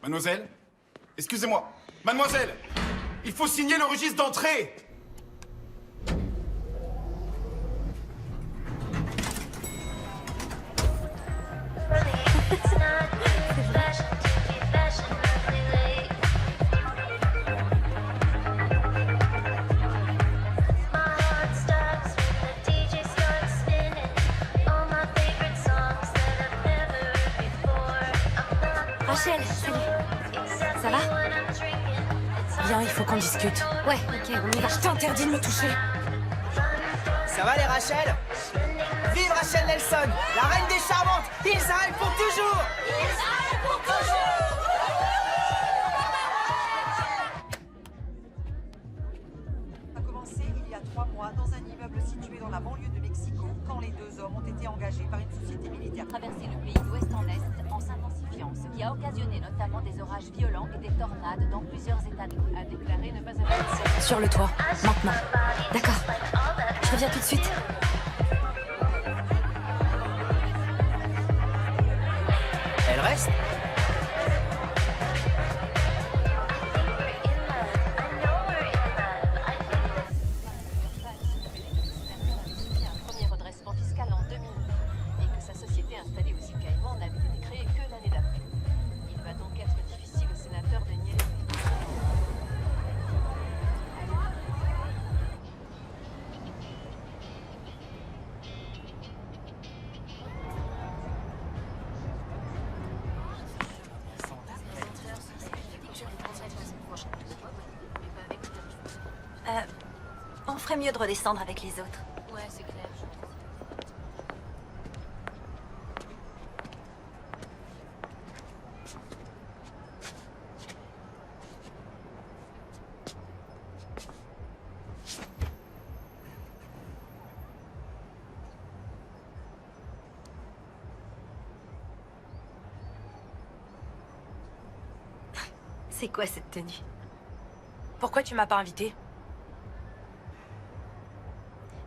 Mademoiselle? Excusez-moi. Mademoiselle! Il faut signer le registre d'entrée! Rachel, salut. Ça va? Viens, il faut qu'on discute. Ouais, ok, on y va. Je t'interdis de me toucher. Ça va les Rachel? Vive Rachel Nelson, la reine des charmantes! Israël pour toujours! Israël pour toujours! A commencé il y a 3 mois dans un immeuble situé dans la banlieue de Mexico quand les 2 hommes ont été engagés par une société militaire. Traverser le pays d'ouest en est en s'intensifiant, ce qui a occasionné notamment des orages violents et des tornades dans plusieurs États, a déclaré ne pas avoir... Sur le toit, maintenant. D'accord. Je reviens tout de suite. Elle reste? un premier redressement fiscal en 2009 et que sa société installée aussi Caïman n'avait été créée que l'année d'après. Il va donc être difficile au sénateur de nier les faits. On ferait mieux de redescendre avec les autres. Ouais, c'est clair. C'est quoi cette tenue? Pourquoi tu m'as pas invitée?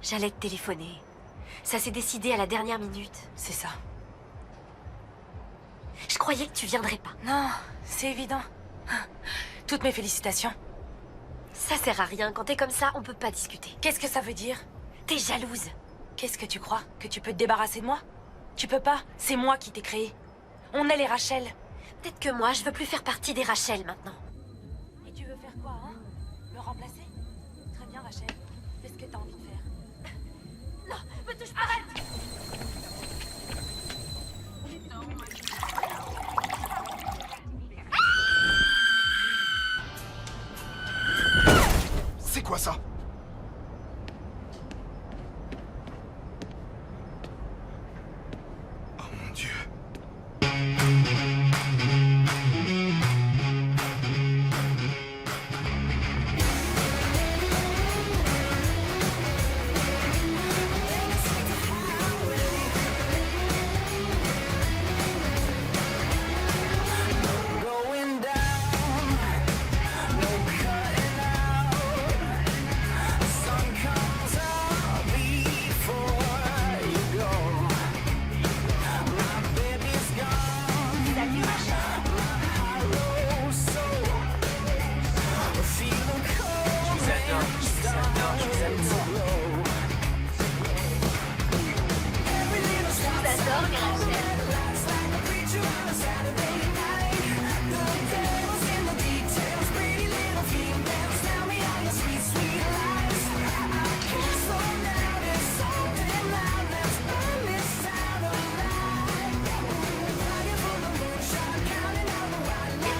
J'allais te téléphoner. Ça s'est décidé à la dernière minute. C'est ça. Je croyais que tu viendrais pas. Non, c'est évident. Toutes mes félicitations. Ça sert à rien. Quand t'es comme ça, on peut pas discuter. Qu'est-ce que ça veut dire? T'es jalouse. Qu'est-ce que tu crois? Que tu peux te débarrasser de moi? Tu peux pas, c'est moi qui t'ai créé. On est les Rachel. Peut-être que moi, je veux plus faire partie des Rachel maintenant. Et tu veux faire quoi, hein? Me remplacer? Très bien, Rachel. Fais ce que t'as envie de faire. Non, me touche pas. Arrête! C'est quoi ça? Oh mon Dieu.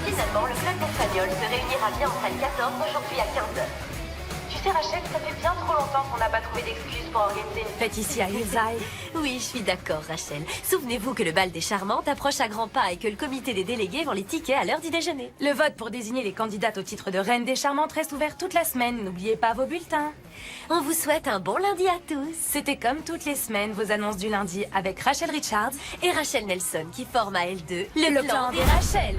Finalement, le club d'Espagnol se réunira bien en salle 14 aujourd'hui à 15h. Tu sais, Rachel, ça fait bien trop longtemps qu'on n'a pas trouvé d'excuses pour organiser une Faites ici à Hillside. Oui, je suis d'accord, Rachel. Souvenez-vous que le bal des charmantes approche à grands pas et que le comité des délégués vend les tickets à l'heure du déjeuner. Le vote pour désigner les candidates au titre de Reine des Charmantes reste ouvert toute la semaine. N'oubliez pas vos bulletins. On vous souhaite un bon lundi à tous. C'était comme toutes les semaines vos annonces du lundi avec Rachel Richards Et Rachel Nelson qui forme à L2 le clan des Rachel.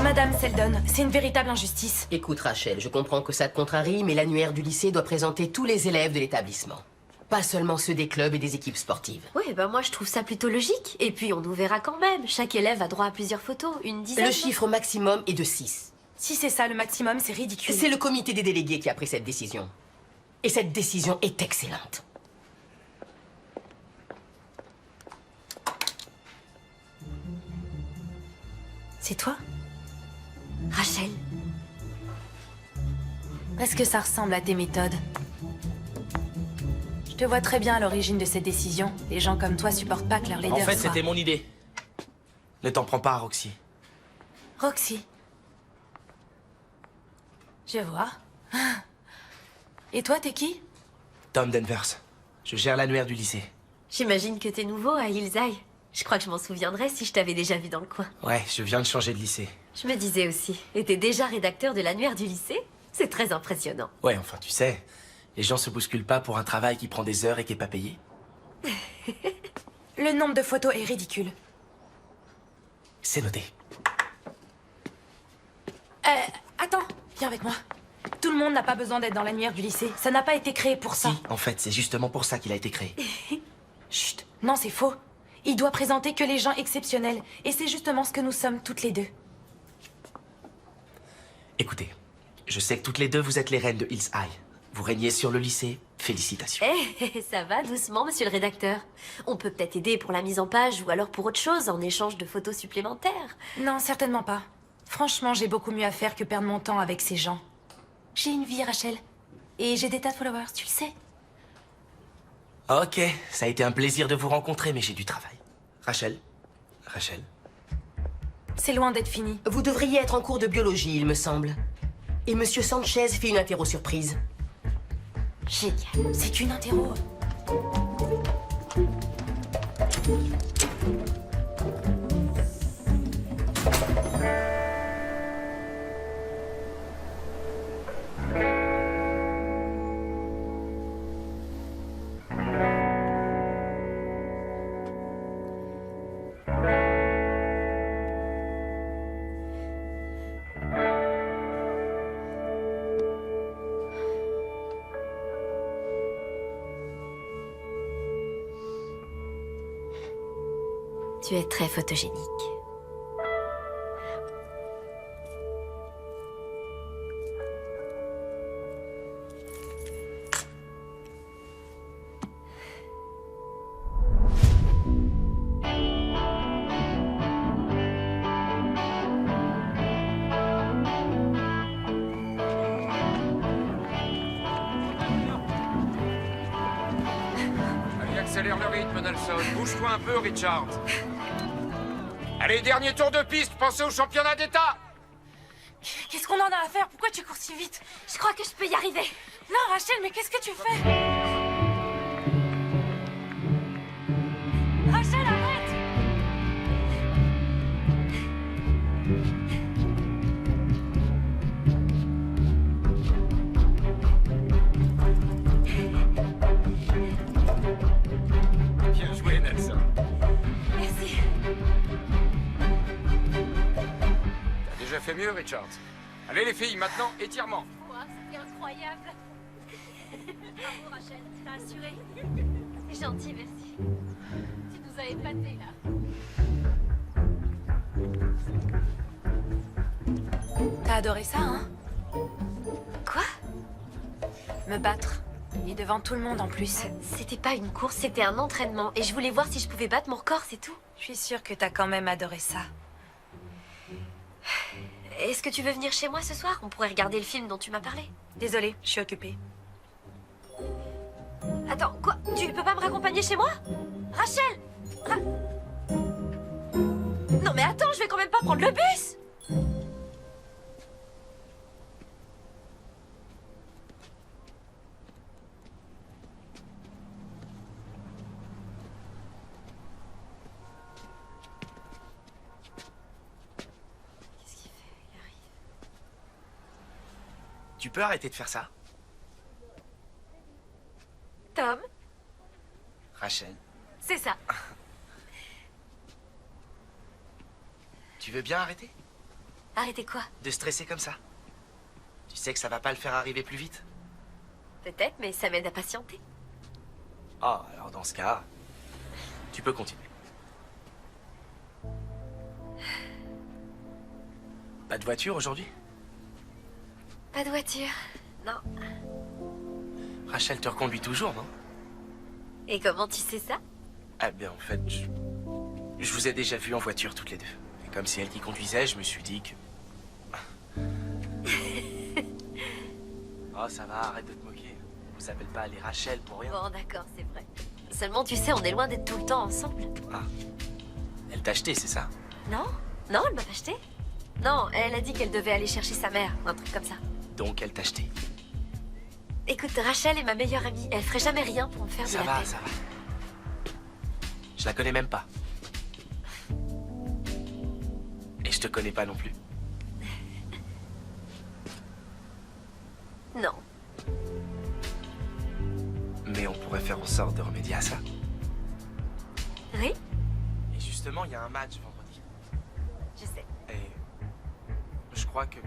Madame Seldon, c'est une véritable injustice. Écoute, Rachel, je comprends que ça te contrarie, mais l'annuaire du lycée doit présenter tous les élèves de l'établissement. Pas seulement ceux des clubs et des équipes sportives. Oui, bah moi je trouve ça plutôt logique. Et puis on nous verra quand même. Chaque élève a droit à plusieurs photos, une dizaine. Le chiffre maximum est de 6. Si c'est ça le maximum, c'est ridicule. C'est le comité des délégués qui a pris cette décision. Et cette décision est excellente. C'est toi? Rachel. Est-ce que ça ressemble à tes méthodes? Je te vois très bien à l'origine de cette décision. Les gens comme toi supportent pas que leur leader En fait, soit... c'était mon idée. Ne t'en prends pas, Roxy. Roxy. Je vois. Et toi, t'es qui? Tom Danvers. Je gère l'annuaire du lycée. J'imagine que t'es nouveau à Hillside. Je crois que je m'en souviendrais si je t'avais déjà vu dans le coin. Ouais, je viens de changer de lycée. Je me disais aussi. Et t'es déjà rédacteur de l'annuaire du lycée? C'est très impressionnant. Ouais, enfin, tu sais, les gens se bousculent pas pour un travail qui prend des heures et qui est pas payé. Le nombre de photos est ridicule. C'est noté. Attends, viens avec moi. Tout le monde n'a pas besoin d'être dans l'annuaire du lycée. Ça n'a pas été créé pour ça. Si, en fait, c'est justement pour ça qu'il a été créé. Chut, non, c'est faux. Il doit présenter que les gens exceptionnels. Et c'est justement ce que nous sommes toutes les deux. Écoutez, je sais que toutes les deux, vous êtes les reines de Hills High. Vous régnez sur le lycée. Félicitations. Eh, ça va doucement, monsieur le rédacteur. On peut peut-être aider pour la mise en page ou alors pour autre chose, en échange de photos supplémentaires. Non, certainement pas. Franchement, j'ai beaucoup mieux à faire que perdre mon temps avec ces gens. J'ai une vie, Rachel. Et j'ai des tas de followers, tu le sais. Ok, ça a été un plaisir de vous rencontrer, mais j'ai du travail. Rachel. C'est loin d'être fini. Vous devriez être en cours de biologie, il me semble. Et Monsieur Sanchez fait une interro surprise. Génial. C'est qu'une interro. Tu es très photogénique. Allez, accélère le rythme, Nelson. Bouge-toi un peu, Richard. Allez, dernier tour de piste, pensez au championnat d'État. Qu'est-ce qu'on en a à faire? Pourquoi tu cours si vite? Je crois que je peux y arriver. Non, Rachel, mais qu'est-ce que tu fais? Rachel, arrête! Bien joué, Nelson. Merci. T'as déjà fait mieux, Richard. Allez, les filles, maintenant, étirement. C'était incroyable. Bravo, Rachel, t'as assuré. C'est gentil, merci. Tu nous as épatés, là. T'as adoré ça, hein? Quoi? Me battre. Et devant tout le monde en plus. C'était pas une course, c'était un entraînement. Et je voulais voir si je pouvais battre mon record, c'est tout. Je suis sûre que t'as quand même adoré ça. Est-ce que tu veux venir chez moi ce soir? On pourrait regarder le film dont tu m'as parlé. Désolée, je suis occupée. Attends, quoi? Tu peux pas me raccompagner chez moi? Rachel! Non mais attends, je vais quand même pas prendre le bus! Qu'est-ce qu'il fait? Il arrive. Tu peux arrêter de faire ça? Tom, Rachel, c'est ça. tu veux bien arrêter Arrêtez quoi? de stresser comme ça? Tu sais que ça va pas le faire arriver plus vite? Peut-être, mais ça m'aide à patienter. Ah, alors dans ce cas, tu peux continuer. Pas de voiture aujourd'hui? Pas de voiture. Non. Rachel te reconduit toujours, non? Et comment tu sais ça? Ah bien, en fait, je vous ai déjà vus en voiture toutes les deux. Et comme c'est elle qui conduisait, je me suis dit que... Oh, ça va, arrête de te moquer. On s'appelle pas les Rachel pour rien. Bon, d'accord, c'est vrai. Seulement, tu sais, on est loin d'être tout le temps ensemble. Ah. Elle t'a acheté, c'est ça? Non? Non, elle m'a pas acheté. Non, elle a dit qu'elle devait aller chercher sa mère, un truc comme ça. Donc elle t'a acheté. Écoute, Rachel est ma meilleure amie. Elle ferait jamais rien pour me faire de Ça la va, peine. ça va. Je la connais même pas. Et je te connais pas non plus. Non. Mais on pourrait faire en sorte de remédier à ça. Oui? Et justement, il y a un match vendredi. Je sais. Et je crois que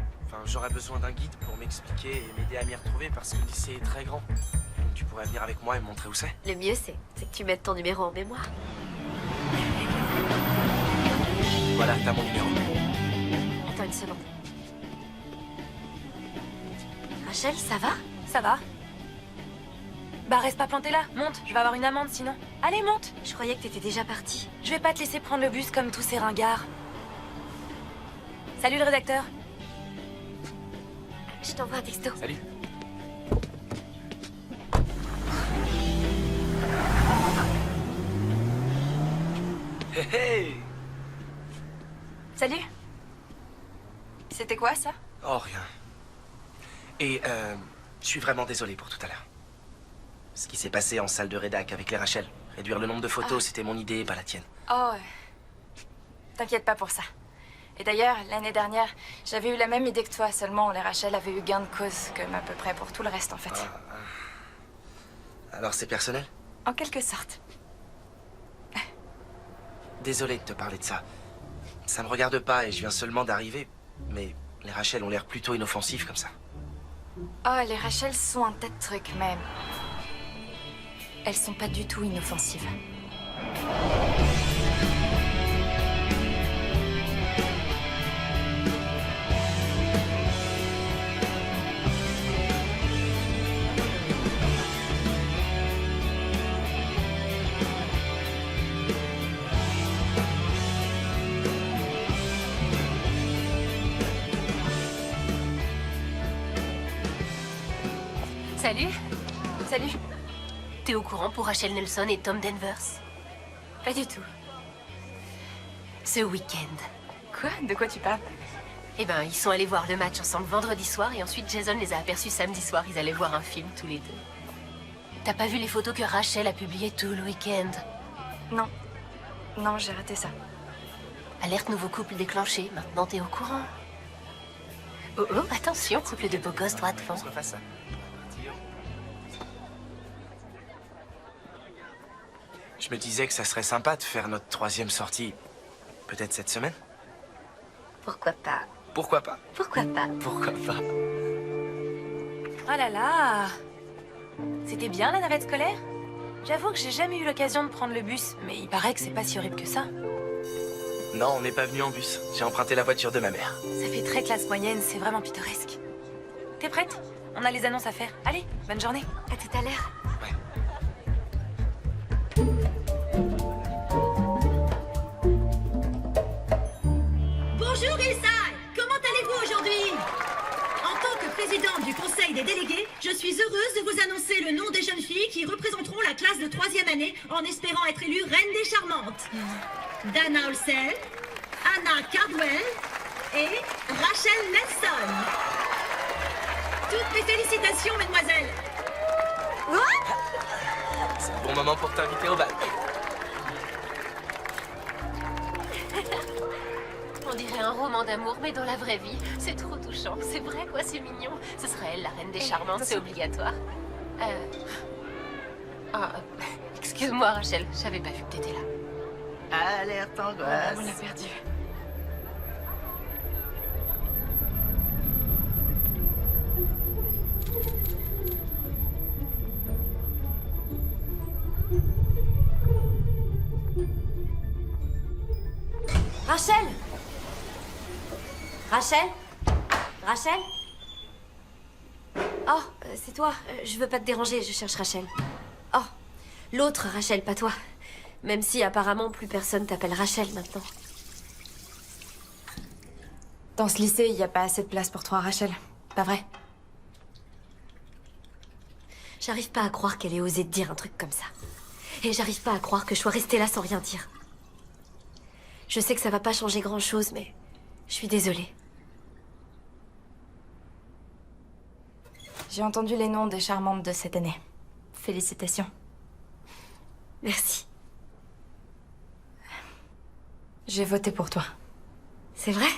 j'aurais besoin d'un guide pour m'expliquer et m'aider à m'y retrouver parce que le lycée est très grand. Donc tu pourrais venir avec moi et me montrer où c'est. Le mieux, c'est que tu mettes ton numéro en mémoire. Voilà, t'as mon numéro. Attends une seconde. Rachel, ça va? Ça va? Bah reste pas planté là, monte, je vais avoir une amende sinon. Allez, monte! Je croyais que t'étais déjà partie. Je vais pas te laisser prendre le bus comme tous ces ringards. Salut le rédacteur. Je t'envoie un texto. Salut. Hé hé! Salut. C'était quoi ça? Oh, rien. Et je suis vraiment désolé pour tout à l'heure. Ce qui s'est passé en salle de rédac avec les Rachel. Réduire le nombre de photos, c'était mon idée, pas la tienne. Oh, t'inquiète pas pour ça. Et d'ailleurs, l'année dernière, j'avais eu la même idée que toi, seulement les Rachel avaient eu gain de cause, comme à peu près pour tout le reste en fait. Alors c'est personnel? En quelque sorte. Désolé de te parler de ça. Ça me regarde pas et je viens seulement d'arriver. Mais les Rachel ont l'air plutôt inoffensifs comme ça. Oh, les Rachel sont un tas de trucs, mais... elles sont pas du tout inoffensives. Salut. Salut. T'es au courant pour Rachel Nelson et Tom Danvers? Pas du tout. Ce week-end. Quoi? De quoi tu parles? Eh ben, ils sont allés voir le match ensemble vendredi soir et ensuite Jason les a aperçus samedi soir. Ils allaient voir un film tous les deux. T'as pas vu les photos que Rachel a publiées tout le week-end? Non. Non, j'ai raté ça. Alerte nouveau couple déclenché. Maintenant t'es au courant. Oh oh, attention, couple de beaux gosses droit devant. On se refasse ça. Je me disais que ça serait sympa de faire notre 3e sortie. Peut-être cette semaine? Pourquoi pas? Pourquoi pas? Pourquoi pas? Pourquoi pas? Oh là là! C'était bien la navette scolaire? J'avoue que j'ai jamais eu l'occasion de prendre le bus, mais il paraît que c'est pas si horrible que ça. Non, on n'est pas venu en bus. J'ai emprunté la voiture de ma mère. Ça fait très classe moyenne, c'est vraiment pittoresque. T'es prête? On a les annonces à faire. Allez, bonne journée. À tout à l'heure. Ouais. Bonjour Hillside, comment allez-vous aujourd'hui? En tant que présidente du conseil des délégués, je suis heureuse de vous annoncer le nom des jeunes filles qui représenteront la classe de 3e année en espérant être élues reines des charmantes. Dana Olsen, Anna Cardwell et Rachel Nelson. Toutes mes félicitations, mesdemoiselles. C'est un bon moment pour t'inviter au bal. On dirait un roman d'amour, mais dans la vraie vie. C'est trop touchant. C'est vrai, quoi, c'est mignon. Ce serait elle, la reine des charmantes, c'est obligatoire. Excuse-moi, Rachel, j'avais pas vu que t'étais là. Alerte angoisse. On l'a perdu. Rachel? Rachel? Rachel? Oh, c'est toi. Je veux pas te déranger, je cherche Rachel. Oh, l'autre Rachel, pas toi. Même si apparemment plus personne t'appelle Rachel maintenant. Dans ce lycée, il n'y a pas assez de place pour toi, Rachel. Pas vrai? J'arrive pas à croire qu'elle ait osé te dire un truc comme ça. Et j'arrive pas à croire que je sois restée là sans rien dire. Je sais que ça va pas changer grand-chose, mais je suis désolée. J'ai entendu les noms des charmantes de cette année. Félicitations. Merci. J'ai voté pour toi. C'est vrai?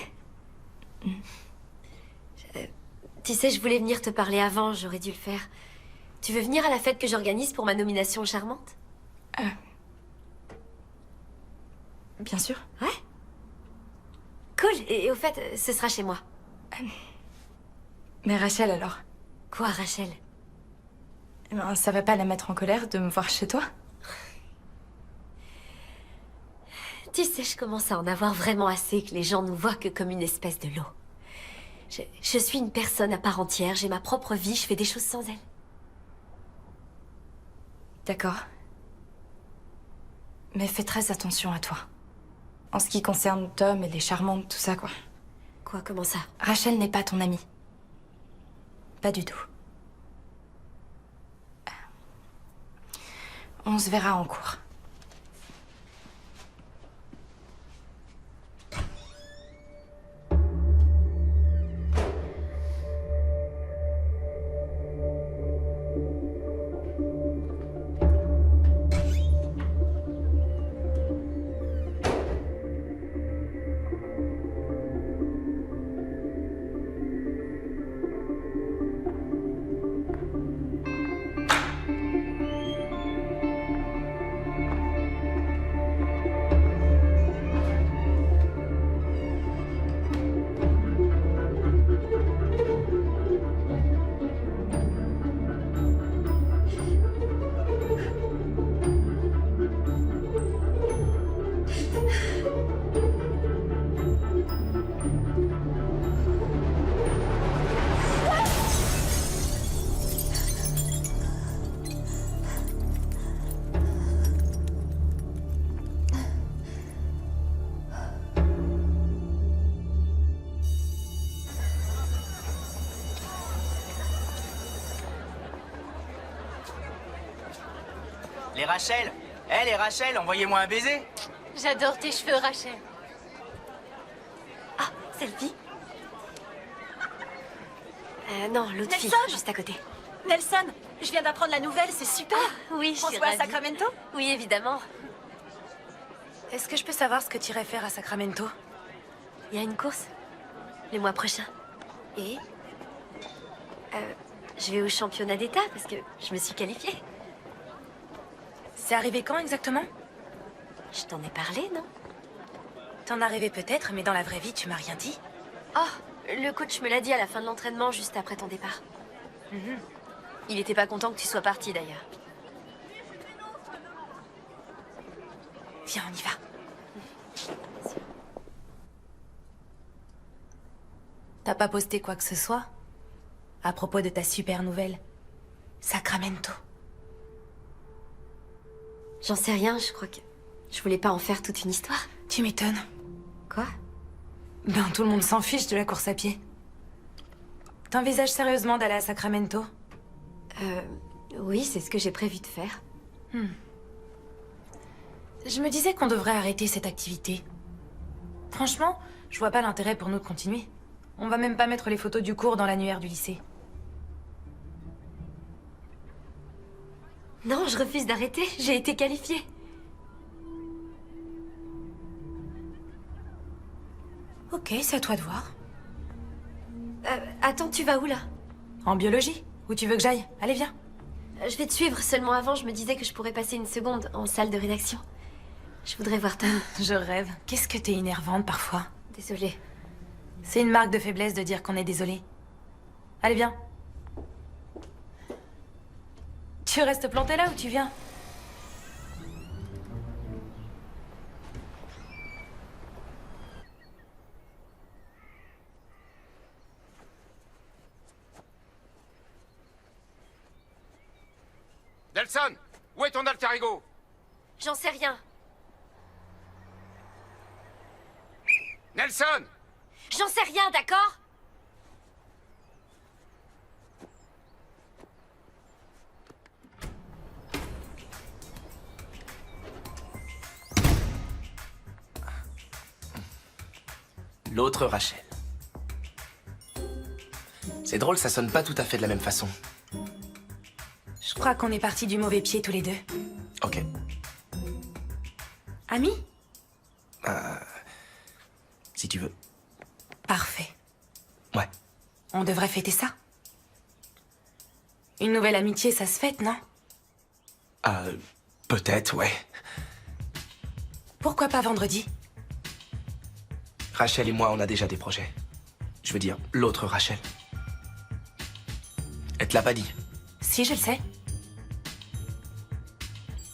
Tu sais, je voulais venir te parler avant, j'aurais dû le faire. Tu veux venir à la fête que j'organise pour ma nomination charmante? Bien sûr. Ouais. Cool, et au fait, ce sera chez moi. Mais Rachel, alors? Quoi, Rachel? Eh ben, ça va pas la mettre en colère de me voir chez toi? Tu sais, je commence à en avoir vraiment assez que les gens nous voient que comme une espèce de lot. Je suis une personne à part entière, j'ai ma propre vie, je fais des choses sans elle. D'accord. Mais fais très attention à toi. En ce qui concerne Tom et les charmantes, tout ça, quoi. Quoi, comment ça? Rachel n'est pas ton amie. Pas du tout. On se verra en cours. Les Rachel? Les Rachel, envoyez-moi un baiser. J'adore tes cheveux, Rachel. Ah, selfie? Non, l'autre fille, juste à côté. Nelson, je viens d'apprendre la nouvelle, c'est super. Oui, je On suis se voit à ravie. Sacramento? Oui, évidemment. Est-ce que je peux savoir ce que tu irais faire à Sacramento? Il y a une course le mois prochain. Et? Je vais au championnat d'État parce que je me suis qualifiée. C'est arrivé quand exactement? Je t'en ai parlé, non? T'en as rêvé peut-être, mais dans la vraie vie, tu m'as rien dit. Oh, le coach me l'a dit à la fin de l'entraînement, juste après ton départ. Il était pas content que tu sois partie, d'ailleurs. Viens, on y va. T'as pas posté quoi que ce soit? À propos de ta super nouvelle? Sacramento. J'en sais rien, je crois que... Je voulais pas en faire toute une histoire. Tu m'étonnes. Quoi? Ben, tout le monde s'en fiche de la course à pied. T'envisages sérieusement d'aller à Sacramento? Oui, c'est ce que j'ai prévu de faire. Je me disais qu'on devrait arrêter cette activité. Franchement, je vois pas l'intérêt pour nous de continuer. On va même pas mettre les photos du cours dans l'annuaire du lycée. Non, je refuse d'arrêter. J'ai été qualifiée. Ok, c'est à toi de voir. Attends, tu vas où, là? En biologie? Où tu veux que j'aille? Allez, viens. Je vais te suivre. Seulement avant, je me disais que je pourrais passer une seconde en salle de rédaction. Je voudrais voir Tom. Je rêve. Qu'est-ce que t'es énervante parfois. Désolée. C'est une marque de faiblesse de dire qu'on est désolé. Allez, viens. Tu restes planté là ou tu viens? Nelson, où est ton alter ego? J'en sais rien. Nelson! J'en sais rien, d'accord? L'autre Rachel. C'est drôle, ça sonne pas tout à fait de la même façon. Je crois qu'on est partis du mauvais pied tous les deux. Ok. Amis? Si tu veux. Parfait. Ouais. On devrait fêter ça. Une nouvelle amitié, ça se fête, non? Peut-être, ouais. Pourquoi pas vendredi? Rachel et moi, on a déjà des projets. Je veux dire, l'autre Rachel. Elle te l'a pas dit? Si, je le sais.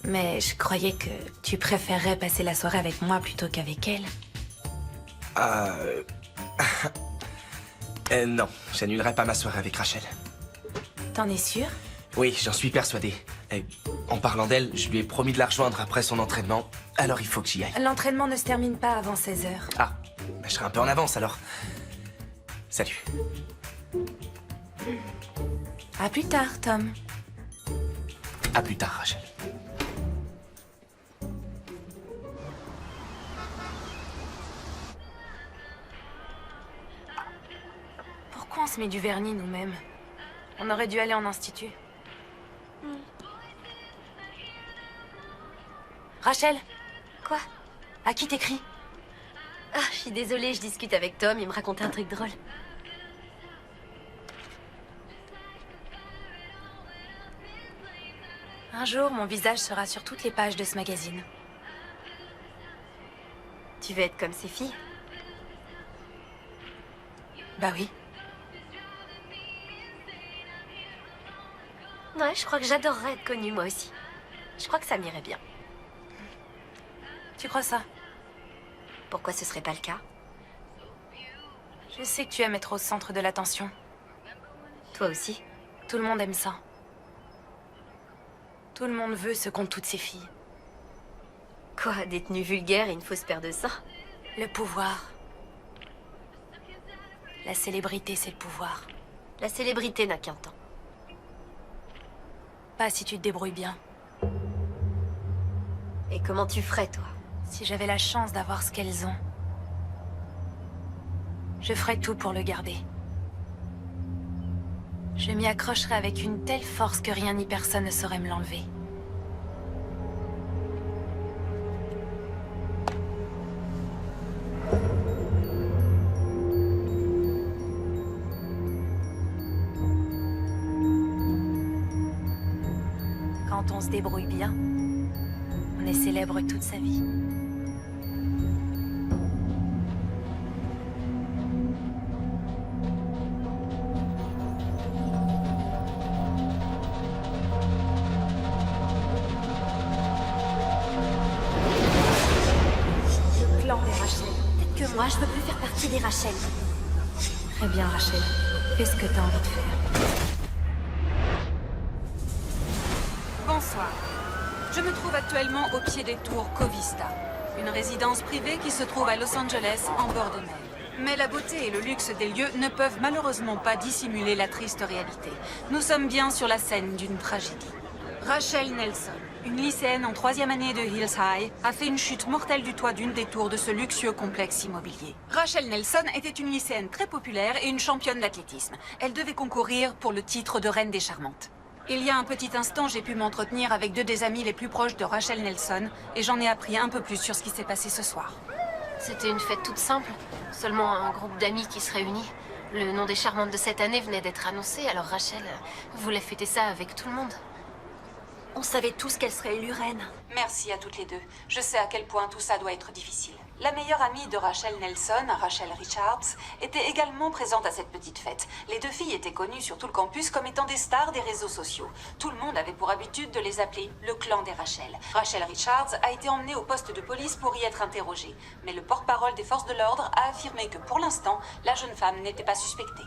Mais je croyais que tu préférerais passer la soirée avec moi plutôt qu'avec elle. Non, j'annulerai pas ma soirée avec Rachel. T'en es sûr? Oui, j'en suis persuadé. Et en parlant d'elle, je lui ai promis de la rejoindre après son entraînement, alors il faut que j'y aille. L'entraînement ne se termine pas avant 16h. Ah, bah, je serai un peu en avance alors. Salut. À plus tard, Tom. À plus tard, Rachel. Pourquoi on se met du vernis nous-mêmes? On aurait dû aller en institut. Rachel? Quoi? À qui t'écris? Ah, je suis désolée, je discute avec Tom, il me racontait un truc drôle. Un jour, mon visage sera sur toutes les pages de ce magazine. Tu veux être comme ces filles? Bah oui. Ouais, je crois que j'adorerais être connue, moi aussi. Je crois que ça m'irait bien. Tu crois ça? Pourquoi ce serait pas le cas? Je sais que tu aimes être au centre de l'attention. Toi aussi? Tout le monde aime ça. Tout le monde veut ce qu'ont toutes ces filles. Quoi, des tenues vulgaires et une fausse paire de seins? Le pouvoir. La célébrité, c'est le pouvoir. La célébrité n'a qu'un temps. Pas si tu te débrouilles bien. Et comment tu ferais, toi? Si j'avais la chance d'avoir ce qu'elles ont, je ferais tout pour le garder. Je m'y accrocherais avec une telle force que rien ni personne ne saurait me l'enlever. Quand on se débrouille bien, on est célèbre toute sa vie. Le clan des Rachel. Peut-être que moi, je veux plus faire partie des Rachel. Très bien, Rachel. Fais ce que t'as envie de faire. Bonsoir. Je me trouve actuellement au pied des tours Covista, une résidence privée qui se trouve à Los Angeles, en bord de mer. Mais la beauté et le luxe des lieux ne peuvent malheureusement pas dissimuler la triste réalité. Nous sommes bien sur la scène d'une tragédie. Rachel Nelson, une lycéenne en 3e année de Hills High, a fait une chute mortelle du toit d'une des tours de ce luxueux complexe immobilier. Rachel Nelson était une lycéenne très populaire et une championne d'athlétisme. Elle devait concourir pour le titre de Reine des Charmantes. Il y a un petit instant, j'ai pu m'entretenir avec deux des amis les plus proches de Rachel Nelson et j'en ai appris un peu plus sur ce qui s'est passé ce soir. C'était une fête toute simple, seulement un groupe d'amis qui se réunit. Le nom des Charmantes de cette année venait d'être annoncé, alors Rachel voulait fêter ça avec tout le monde. On savait tous qu'elle serait élue reine. Merci à toutes les deux. Je sais à quel point tout ça doit être difficile. La meilleure amie de Rachel Nelson, Rachel Richards, était également présente à cette petite fête. Les deux filles étaient connues sur tout le campus comme étant des stars des réseaux sociaux. Tout le monde avait pour habitude de les appeler le clan des Rachel. Rachel Richards a été emmenée au poste de police pour y être interrogée. Mais le porte-parole des forces de l'ordre a affirmé que pour l'instant, la jeune femme n'était pas suspectée.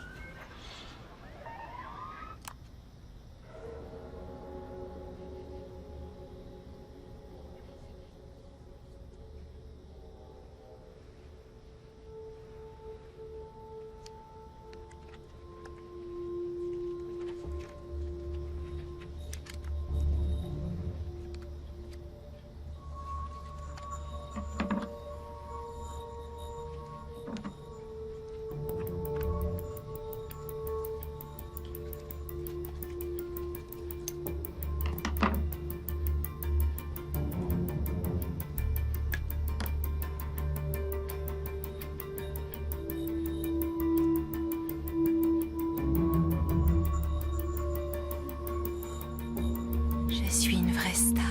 suis une vraie star.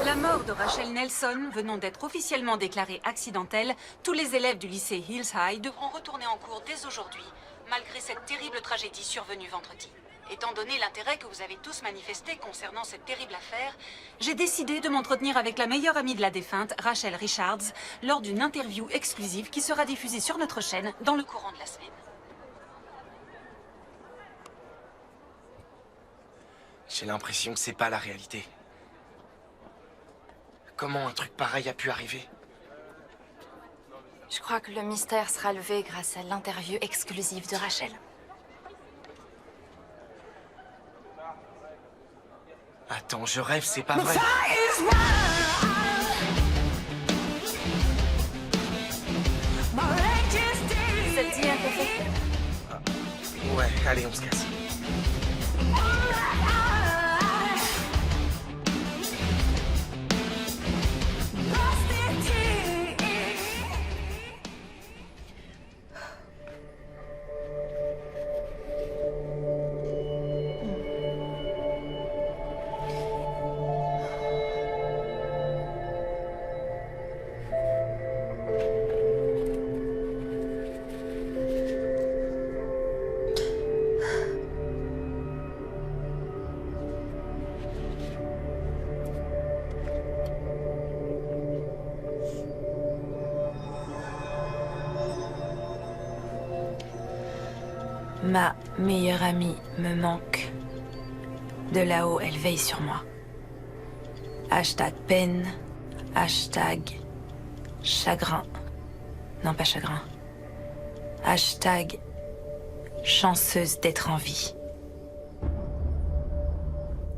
La mort de Rachel Nelson venant d'être officiellement déclarée accidentelle, tous les élèves du lycée Hills High devront retourner en cours dès aujourd'hui, malgré cette terrible tragédie survenue vendredi. Étant donné l'intérêt que vous avez tous manifesté concernant cette terrible affaire, j'ai décidé de m'entretenir avec la meilleure amie de la défunte, Rachel Richards, lors d'une interview exclusive qui sera diffusée sur notre chaîne dans le courant de la semaine. J'ai l'impression que c'est pas la réalité. Comment un truc pareil a pu arriver? Je crois que le mystère sera levé grâce à l'interview exclusive de Rachel. Attends, je rêve, c'est pas vrai. Ça te dit un café? Ouais, allez, on se casse. Ma meilleure amie me manque. De là-haut, elle veille sur moi. Hashtag peine, hashtag chagrin. Non, pas chagrin. Hashtag chanceuse d'être en vie.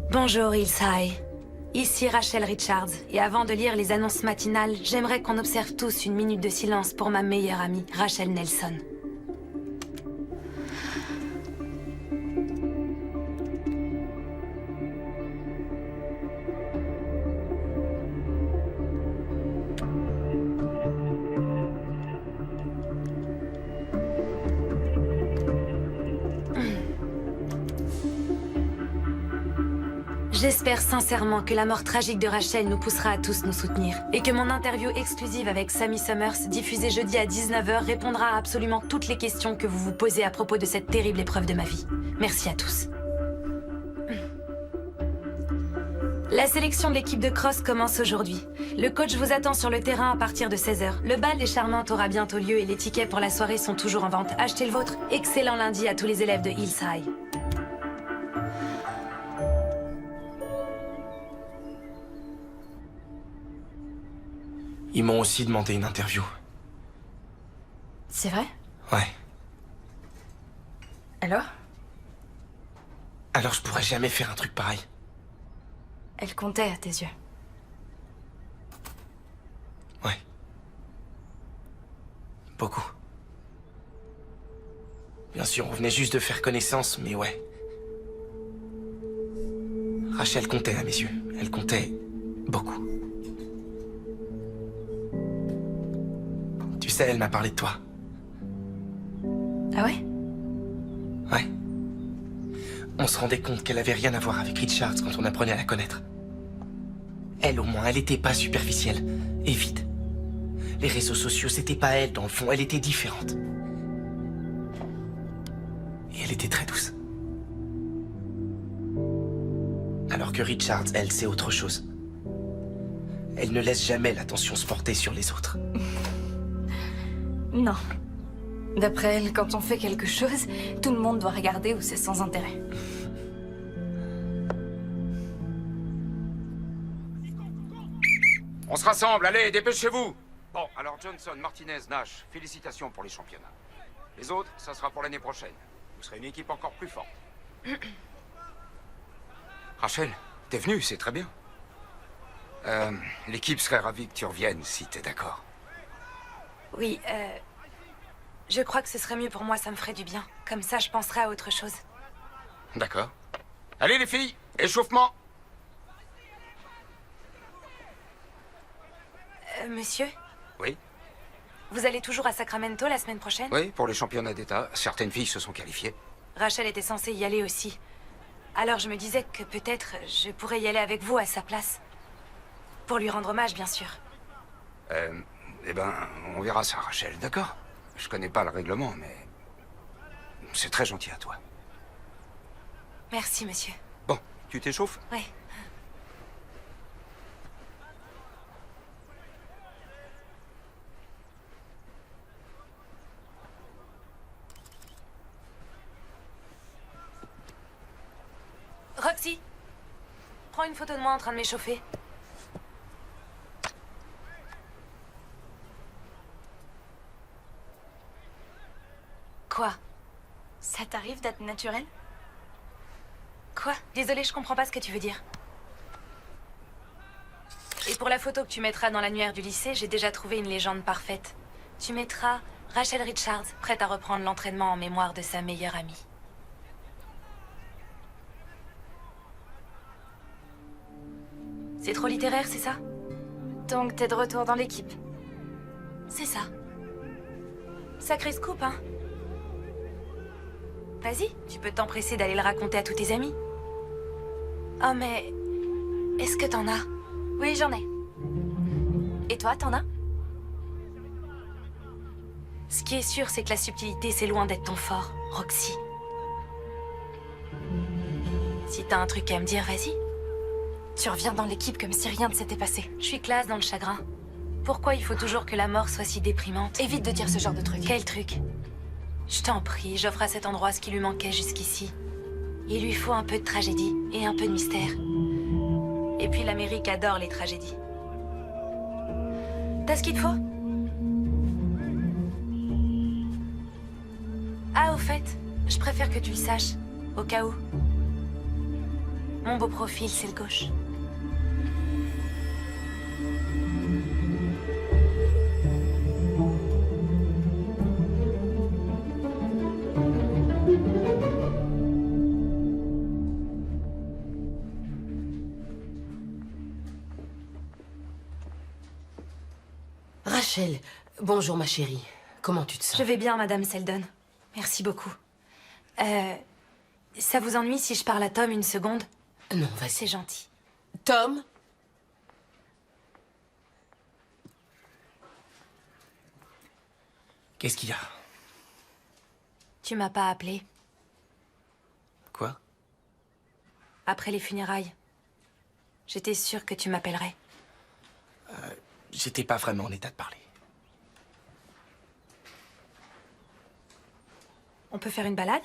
Bonjour Hills High. Ici Rachel Richards, et avant de lire les annonces matinales, j'aimerais qu'on observe tous une minute de silence pour ma meilleure amie, Rachel Nelson. J'espère sincèrement que la mort tragique de Rachel nous poussera à tous nous soutenir et que mon interview exclusive avec Sammy Summers, diffusée jeudi à 19h, répondra à absolument toutes les questions que vous vous posez à propos de cette terrible épreuve de ma vie. Merci à tous. La sélection de l'équipe de cross commence aujourd'hui. Le coach vous attend sur le terrain à partir de 16h. Le bal des Charmantes aura bientôt lieu et les tickets pour la soirée sont toujours en vente. Achetez le vôtre. Excellent lundi à tous les élèves de Hills High. Ils m'ont aussi demandé une interview. C'est vrai? Ouais. Alors? Alors je pourrais jamais faire un truc pareil. Elle comptait à tes yeux. Ouais. Beaucoup. Bien sûr, on venait juste de faire connaissance, mais ouais. Rachel comptait à mes yeux. Elle comptait beaucoup. Tu sais, elle m'a parlé de toi. Ah ouais? Ouais. On se rendait compte qu'elle avait rien à voir avec Richards quand on apprenait à la connaître. Elle, au moins, elle était pas superficielle et vide. Les réseaux sociaux, c'était pas elle, dans le fond, elle était différente. Et elle était très douce. Alors que Richards, elle, c'est autre chose. Elle ne laisse jamais l'attention se porter sur les autres. Non. D'après elle, quand on fait quelque chose, tout le monde doit regarder ou c'est sans intérêt. On se rassemble, allez, dépêchez-vous. Bon, alors Johnson, Martinez, Nash, félicitations pour les championnats. Les autres, ça sera pour l'année prochaine. Vous serez une équipe encore plus forte. Rachel, t'es venue, c'est très bien. L'équipe serait ravie que tu reviennes, si t'es d'accord. Oui, je crois que ce serait mieux pour moi, ça me ferait du bien. Comme ça, je penserai à autre chose. D'accord. Allez les filles, échauffement. Monsieur, Oui, vous allez toujours à Sacramento la semaine prochaine? oui, pour les championnats d'État, certaines filles se sont qualifiées. Rachel était censée y aller aussi. Alors je me disais que peut-être je pourrais y aller avec vous à sa place. Pour lui rendre hommage, bien sûr. Eh ben, on verra ça, Rachel, d'accord? Je connais pas le règlement, mais... c'est très gentil à toi. Merci, monsieur. Bon, tu t'échauffes? Oui. Roxy, prends une photo de moi en train de m'échauffer. Quoi? Ça t'arrive d'être naturel? Quoi? Désolée, je comprends pas ce que tu veux dire. Et pour la photo que tu mettras dans l'annuaire du lycée, j'ai déjà trouvé une légende parfaite. Tu mettras Rachel Richards, prête à reprendre l'entraînement en mémoire de sa meilleure amie. C'est trop littéraire, c'est ça? Donc t'es de retour dans l'équipe? C'est ça. Sacré scoop, hein? Vas-y, tu peux t'empresser d'aller le raconter à tous tes amis. Oh, mais... est-ce que t'en as? Oui, j'en ai. Et toi, t'en as? Ce qui est sûr, c'est que la subtilité, c'est loin d'être ton fort, Roxy. Si t'as un truc à me dire, vas-y. Tu reviens dans l'équipe comme si rien ne s'était passé. Je suis classe dans le chagrin. Pourquoi il faut toujours que la mort soit si déprimante? Évite de dire ce genre de truc. Quel truc? Je t'en prie, j'offre à cet endroit ce qui lui manquait jusqu'ici. Il lui faut un peu de tragédie et un peu de mystère. Et puis l'Amérique adore les tragédies. T'as ce qu'il te faut? Ah, au fait, je préfère que tu le saches, au cas où. Mon beau profil, c'est le gauche. Rachel, bonjour ma chérie. Comment tu te sens? Je vais bien, Madame Seldon. Merci beaucoup. Ça vous ennuie si je parle à Tom une seconde? Non, vas-y. C'est gentil. Tom? Qu'est-ce qu'il y a? Tu m'as pas appelé. Quoi? Après les funérailles. J'étais sûre que tu m'appellerais. J'étais pas vraiment en état de parler. On peut faire une balade?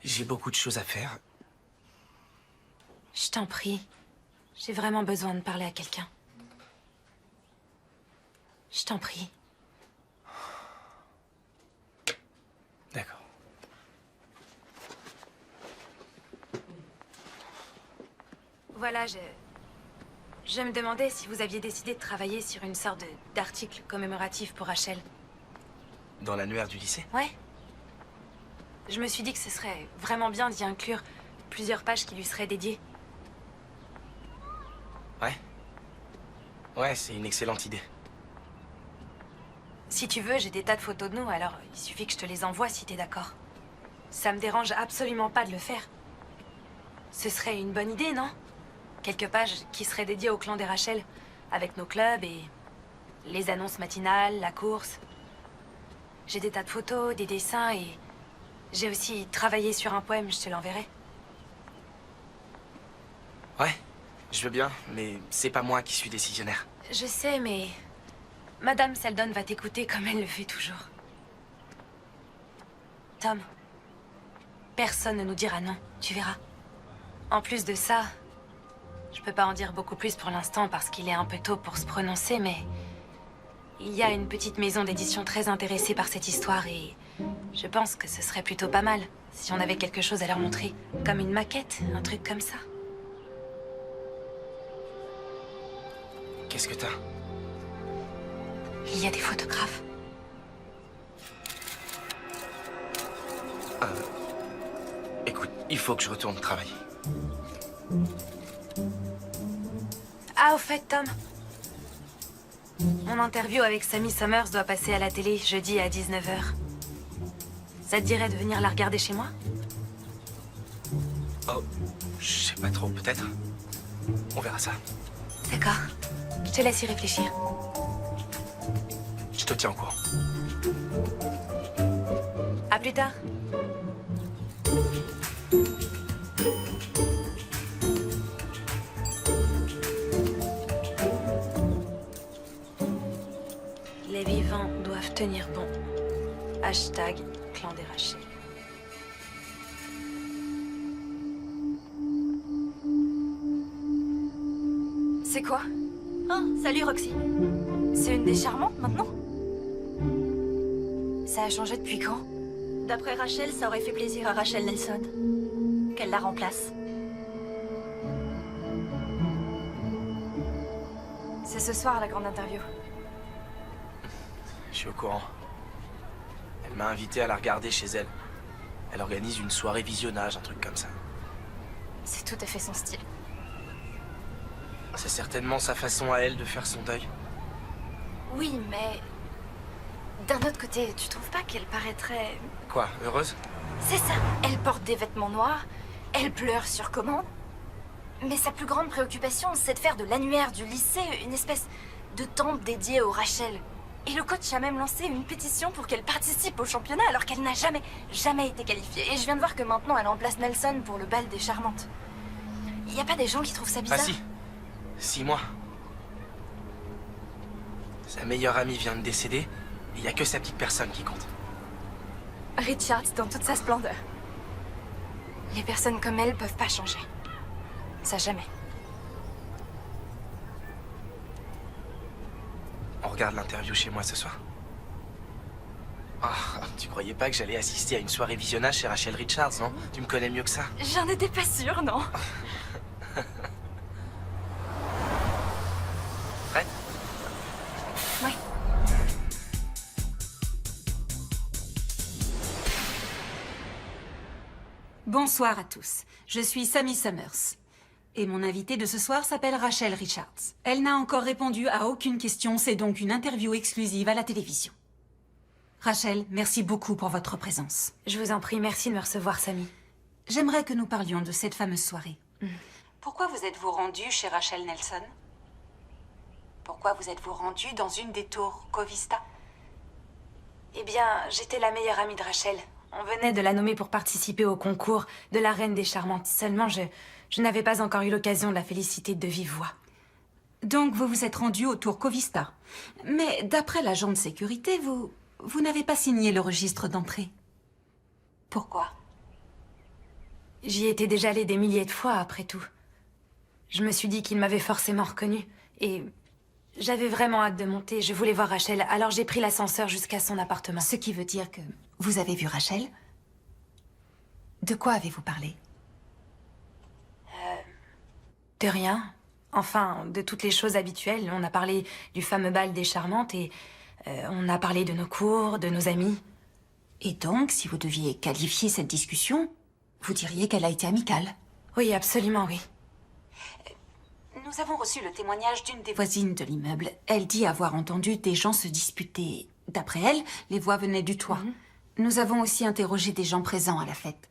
J'ai beaucoup de choses à faire. Je t'en prie. J'ai vraiment besoin de parler à quelqu'un. Je t'en prie. D'accord. Voilà, je me demandais si vous aviez décidé de travailler sur une sorte d'article commémoratif pour Rachel. Dans l'annuaire du lycée? Ouais. Je me suis dit que ce serait vraiment bien d'y inclure plusieurs pages qui lui seraient dédiées. Ouais. Ouais, c'est une excellente idée. Si tu veux, j'ai des tas de photos de nous, alors il suffit que je te les envoie si t'es d'accord. Ça me dérange absolument pas de le faire. Ce serait une bonne idée, non? Quelques pages qui seraient dédiées au clan des Rachel, avec nos clubs et les annonces matinales, la course. J'ai des tas de photos, des dessins et j'ai aussi travaillé sur un poème, je te l'enverrai. Ouais, je veux bien, mais c'est pas moi qui suis décisionnaire. Je sais, mais Madame Seldon va t'écouter comme elle le fait toujours. Tom, personne ne nous dira non, tu verras. En plus de ça, je peux pas en dire beaucoup plus pour l'instant parce qu'il est un peu tôt pour se prononcer, mais il y a une petite maison d'édition très intéressée par cette histoire et je pense que ce serait plutôt pas mal si on avait quelque chose à leur montrer. Comme une maquette, un truc comme ça. Qu'est-ce que t'as? Il y a des photographes. Écoute, il faut que je retourne travailler. Ah, au fait, Tom. Mon interview avec Sammy Summers doit passer à la télé jeudi à 19h. Ça te dirait de venir la regarder chez moi? Oh, je sais pas trop, peut-être. On verra ça. D'accord. Je te laisse y réfléchir. Je te tiens au courant. À plus tard. Les vivants doivent tenir bon. Hashtag clan des Rachel. C'est quoi? Oh, salut Roxy. C'est une des charmantes maintenant? Ça a changé depuis quand? D'après Rachel, ça aurait fait plaisir à Rachel Nelson qu'elle la remplace. C'est ce soir la grande interview. Je suis au courant. Elle m'a invité à la regarder chez elle. Elle organise une soirée visionnage, un truc comme ça. C'est tout à fait son style. C'est certainement sa façon à elle de faire son deuil. Oui, mais... d'un autre côté, tu trouves pas qu'elle paraîtrait... Quoi, heureuse? C'est ça. Elle porte des vêtements noirs, elle pleure sur commande. Mais sa plus grande préoccupation, c'est de faire de l'annuaire du lycée une espèce de temple dédié aux Rachel. Et le coach a même lancé une pétition pour qu'elle participe au championnat alors qu'elle n'a jamais été qualifiée. Et je viens de voir que maintenant elle remplace Nelson pour le bal des charmantes. Il n'y a pas des gens qui trouvent ça bizarre? Ah si. 6 mois. Sa meilleure amie vient de décéder, et il n'y a que sa petite personne qui compte. Richards dans toute sa splendeur. Les personnes comme elle peuvent pas changer. Ça jamais. On regarde l'interview chez moi ce soir. Ah, tu croyais pas que j'allais assister à une soirée visionnage chez Rachel Richards, non? Tu me connais mieux que ça. J'en étais pas sûre, non? Prête? Oui. Bonsoir à tous. Je suis Sammy Summers. Et mon invitée de ce soir s'appelle Rachel Richards. Elle n'a encore répondu à aucune question, c'est donc une interview exclusive à la télévision. Rachel, merci beaucoup pour votre présence. Je vous en prie, merci de me recevoir, Sammy. J'aimerais que nous parlions de cette fameuse soirée. Pourquoi vous êtes-vous rendue chez Rachel Nelson? Pourquoi vous êtes-vous rendue dans une des tours Covista? Eh bien, j'étais la meilleure amie de Rachel. On venait de la nommer pour participer au concours de la Reine des Charmantes. Seulement, je n'avais pas encore eu l'occasion de la féliciter de vive voix. Donc, vous vous êtes rendu au tour Covista. Mais d'après l'agent de sécurité, vous n'avez pas signé le registre d'entrée. Pourquoi? J'y étais déjà allée des milliers de fois, après tout. Je me suis dit qu'il m'avait forcément reconnue. Et j'avais vraiment hâte de monter. Je voulais voir Rachel, alors j'ai pris l'ascenseur jusqu'à son appartement. Ce qui veut dire que vous avez vu Rachel? De quoi avez-vous parlé? De rien. Enfin, de toutes les choses habituelles. On a parlé du fameux bal des Charmantes et on a parlé de nos cours, de nos amis. Et donc, si vous deviez qualifier cette discussion, vous diriez qu'elle a été amicale? Oui, absolument, oui. Nous avons reçu le témoignage d'une des voisines de l'immeuble. Elle dit avoir entendu des gens se disputer. D'après elle, les voix venaient du toit. Nous avons aussi interrogé des gens présents à la fête.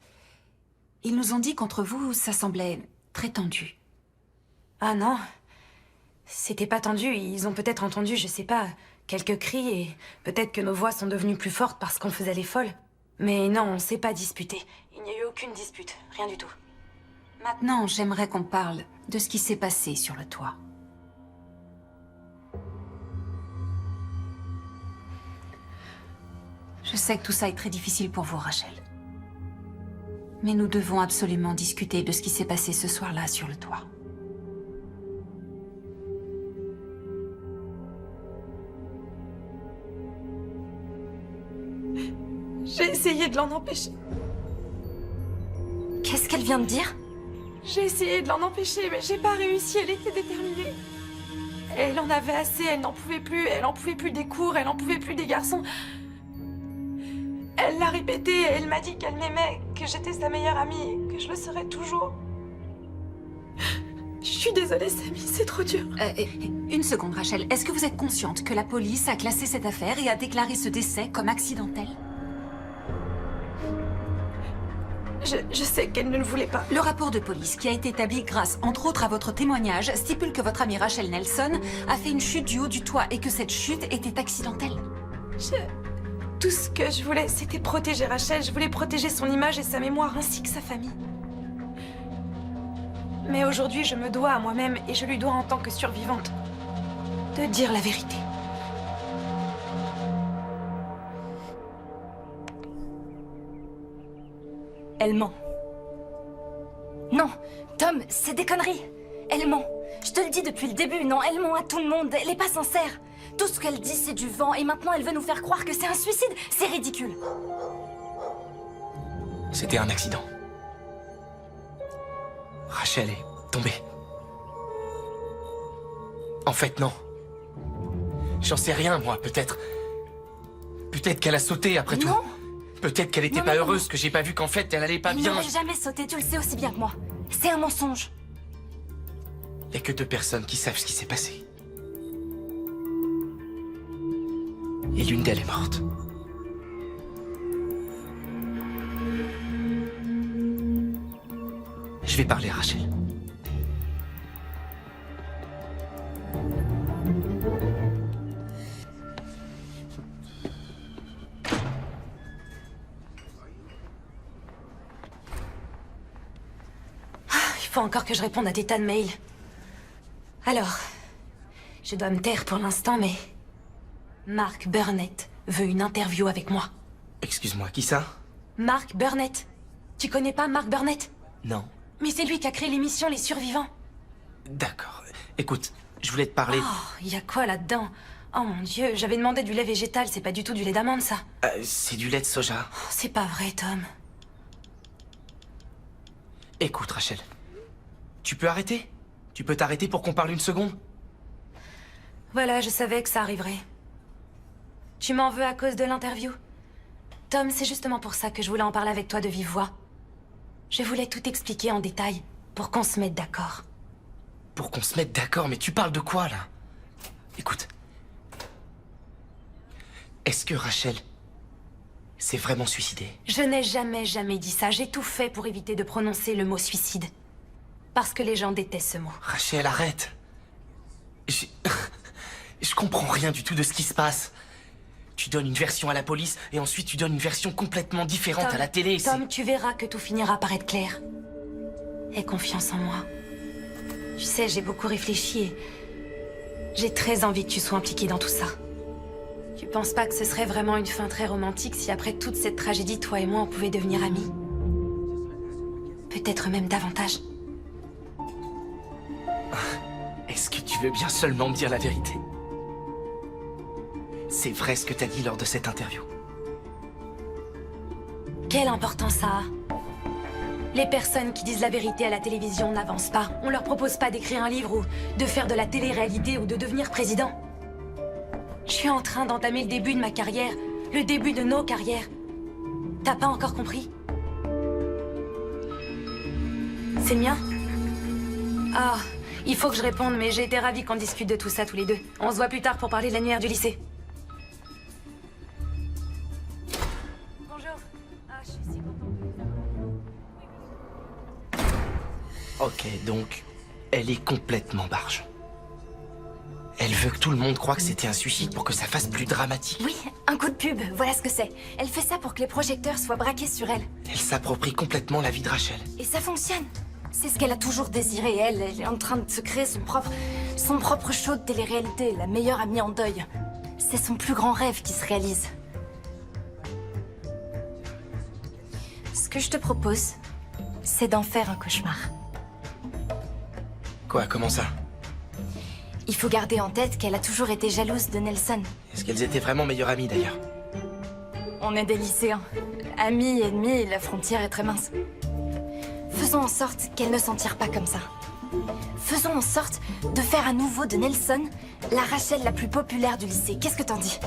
Ils nous ont dit qu'entre vous, ça semblait très tendu. Ah non, c'était pas tendu. Ils ont peut-être entendu, je sais pas, quelques cris et peut-être que nos voix sont devenues plus fortes parce qu'on faisait les folles. Mais non, on s'est pas disputé. Il n'y a eu aucune dispute, rien du tout. Maintenant, j'aimerais qu'on parle de ce qui s'est passé sur le toit. Je sais que tout ça est très difficile pour vous, Rachel. Mais nous devons absolument discuter de ce qui s'est passé ce soir-là sur le toit. J'ai essayé de l'en empêcher. Qu'est-ce qu'elle vient de dire? J'ai essayé de l'en empêcher, mais j'ai pas réussi. Elle était déterminée. Elle en avait assez, elle n'en pouvait plus. Elle n'en pouvait plus des cours, elle n'en pouvait plus des garçons. Elle l'a répété et elle m'a dit qu'elle m'aimait, que j'étais sa meilleure amie et que je le serais toujours. Je suis désolée, Sammy, c'est trop dur. Une seconde, Rachel. Est-ce que vous êtes consciente que la police a classé cette affaire et a déclaré ce décès comme accidentel? Je sais qu'elle ne le voulait pas. Le rapport de police, qui a été établi grâce, entre autres, à votre témoignage, stipule que votre amie Rachel Nelson a fait une chute du haut du toit et que cette chute était accidentelle. Tout ce que je voulais, c'était protéger Rachel. Je voulais protéger son image et sa mémoire, ainsi que sa famille. Mais aujourd'hui, je me dois à moi-même, et je lui dois en tant que survivante, de dire la vérité. Elle ment. Non, Tom, c'est des conneries. Elle ment. Je te le dis depuis le début, non, elle ment à tout le monde. Elle est pas sincère. Tout ce qu'elle dit, c'est du vent, et maintenant elle veut nous faire croire que c'est un suicide. C'est ridicule. C'était un accident. Rachel est tombée. En fait, non. J'en sais rien, moi, peut-être. Peut-être qu'elle a sauté après tout. Non. Peut-être qu'elle était pas heureuse, que j'ai pas vu qu'en fait, elle allait pas Elle bien. n'aurait jamais sauté, tu le sais aussi bien que moi. C'est un mensonge. Y a que 2 personnes qui savent ce qui s'est passé. Et l'une d'elles est morte. Je vais parler à Rachel. Il faut encore que je réponde à des tas de mails. Alors, je dois me taire pour l'instant, mais... Mark Burnett veut une interview avec moi. Excuse-moi, qui ça? Mark Burnett. Tu connais pas Mark Burnett? Non. Mais c'est lui qui a créé l'émission Les Survivants. D'accord. Écoute, je voulais te parler... Oh, y a quoi là-dedans? Oh mon Dieu, j'avais demandé du lait végétal, c'est pas du tout du lait d'amande, ça. C'est du lait de soja. Oh, c'est pas vrai, Tom. Écoute, Rachel. Tu peux arrêter? Tu peux t'arrêter pour qu'on parle une seconde? Voilà, je savais que ça arriverait. Tu m'en veux à cause de l'interview? Tom, c'est justement pour ça que je voulais en parler avec toi de vive voix. Je voulais tout expliquer en détail, pour qu'on se mette d'accord. Pour qu'on se mette d'accord? Mais tu parles de quoi, là? Écoute. Est-ce que Rachel s'est vraiment suicidée? Je n'ai jamais dit ça. J'ai tout fait pour éviter de prononcer le mot suicide. Parce que les gens détestent ce mot. Rachel, arrête. Je comprends rien du tout de ce qui se passe. Tu donnes une version à la police, et ensuite tu donnes une version complètement différente à la télé. Tom, tu verras que tout finira par être clair. Aie confiance en moi. Tu sais, j'ai beaucoup réfléchi et... j'ai très envie que tu sois impliqué dans tout ça. Tu penses pas que ce serait vraiment une fin très romantique si après toute cette tragédie, toi et moi, on pouvait devenir amis? Peut-être même davantage. Est-ce que tu veux bien seulement me dire la vérité? C'est vrai ce que t'as dit lors de cette interview. Quelle importance ça a? Les personnes qui disent la vérité à la télévision n'avancent pas. On leur propose pas d'écrire un livre ou de faire de la télé-réalité ou de devenir président. Je suis en train d'entamer le début de ma carrière, le début de nos carrières. T'as pas encore compris? C'est le mien? Ah, il faut que je réponde, mais j'ai été ravie qu'on discute de tout ça tous les deux. On se voit plus tard pour parler de l'annuaire du lycée. Bonjour. Ah, je suis si contente. Ok, donc, elle est complètement barge. Elle veut que tout le monde croie que c'était un suicide pour que ça fasse plus dramatique. Oui, un coup de pub, voilà ce que c'est. Elle fait ça pour que les projecteurs soient braqués sur elle. Elle s'approprie complètement la vie de Rachel. Et ça fonctionne. C'est ce qu'elle a toujours désiré, elle. Elle est en train de se créer son propre show de télé-réalité, la meilleure amie en deuil. C'est son plus grand rêve qui se réalise. Ce que je te propose, c'est d'en faire un cauchemar. Quoi, comment ça? Il faut garder en tête qu'elle a toujours été jalouse de Nelson. Est-ce qu'elles étaient vraiment meilleures amies, d'ailleurs? On est des lycéens. Amis, ennemis, la frontière est très mince. Faisons en sorte qu'elle ne s'en tire pas comme ça. Faisons en sorte de faire à nouveau de Nelson la Rachel la plus populaire du lycée. Qu'est-ce que t'en dis?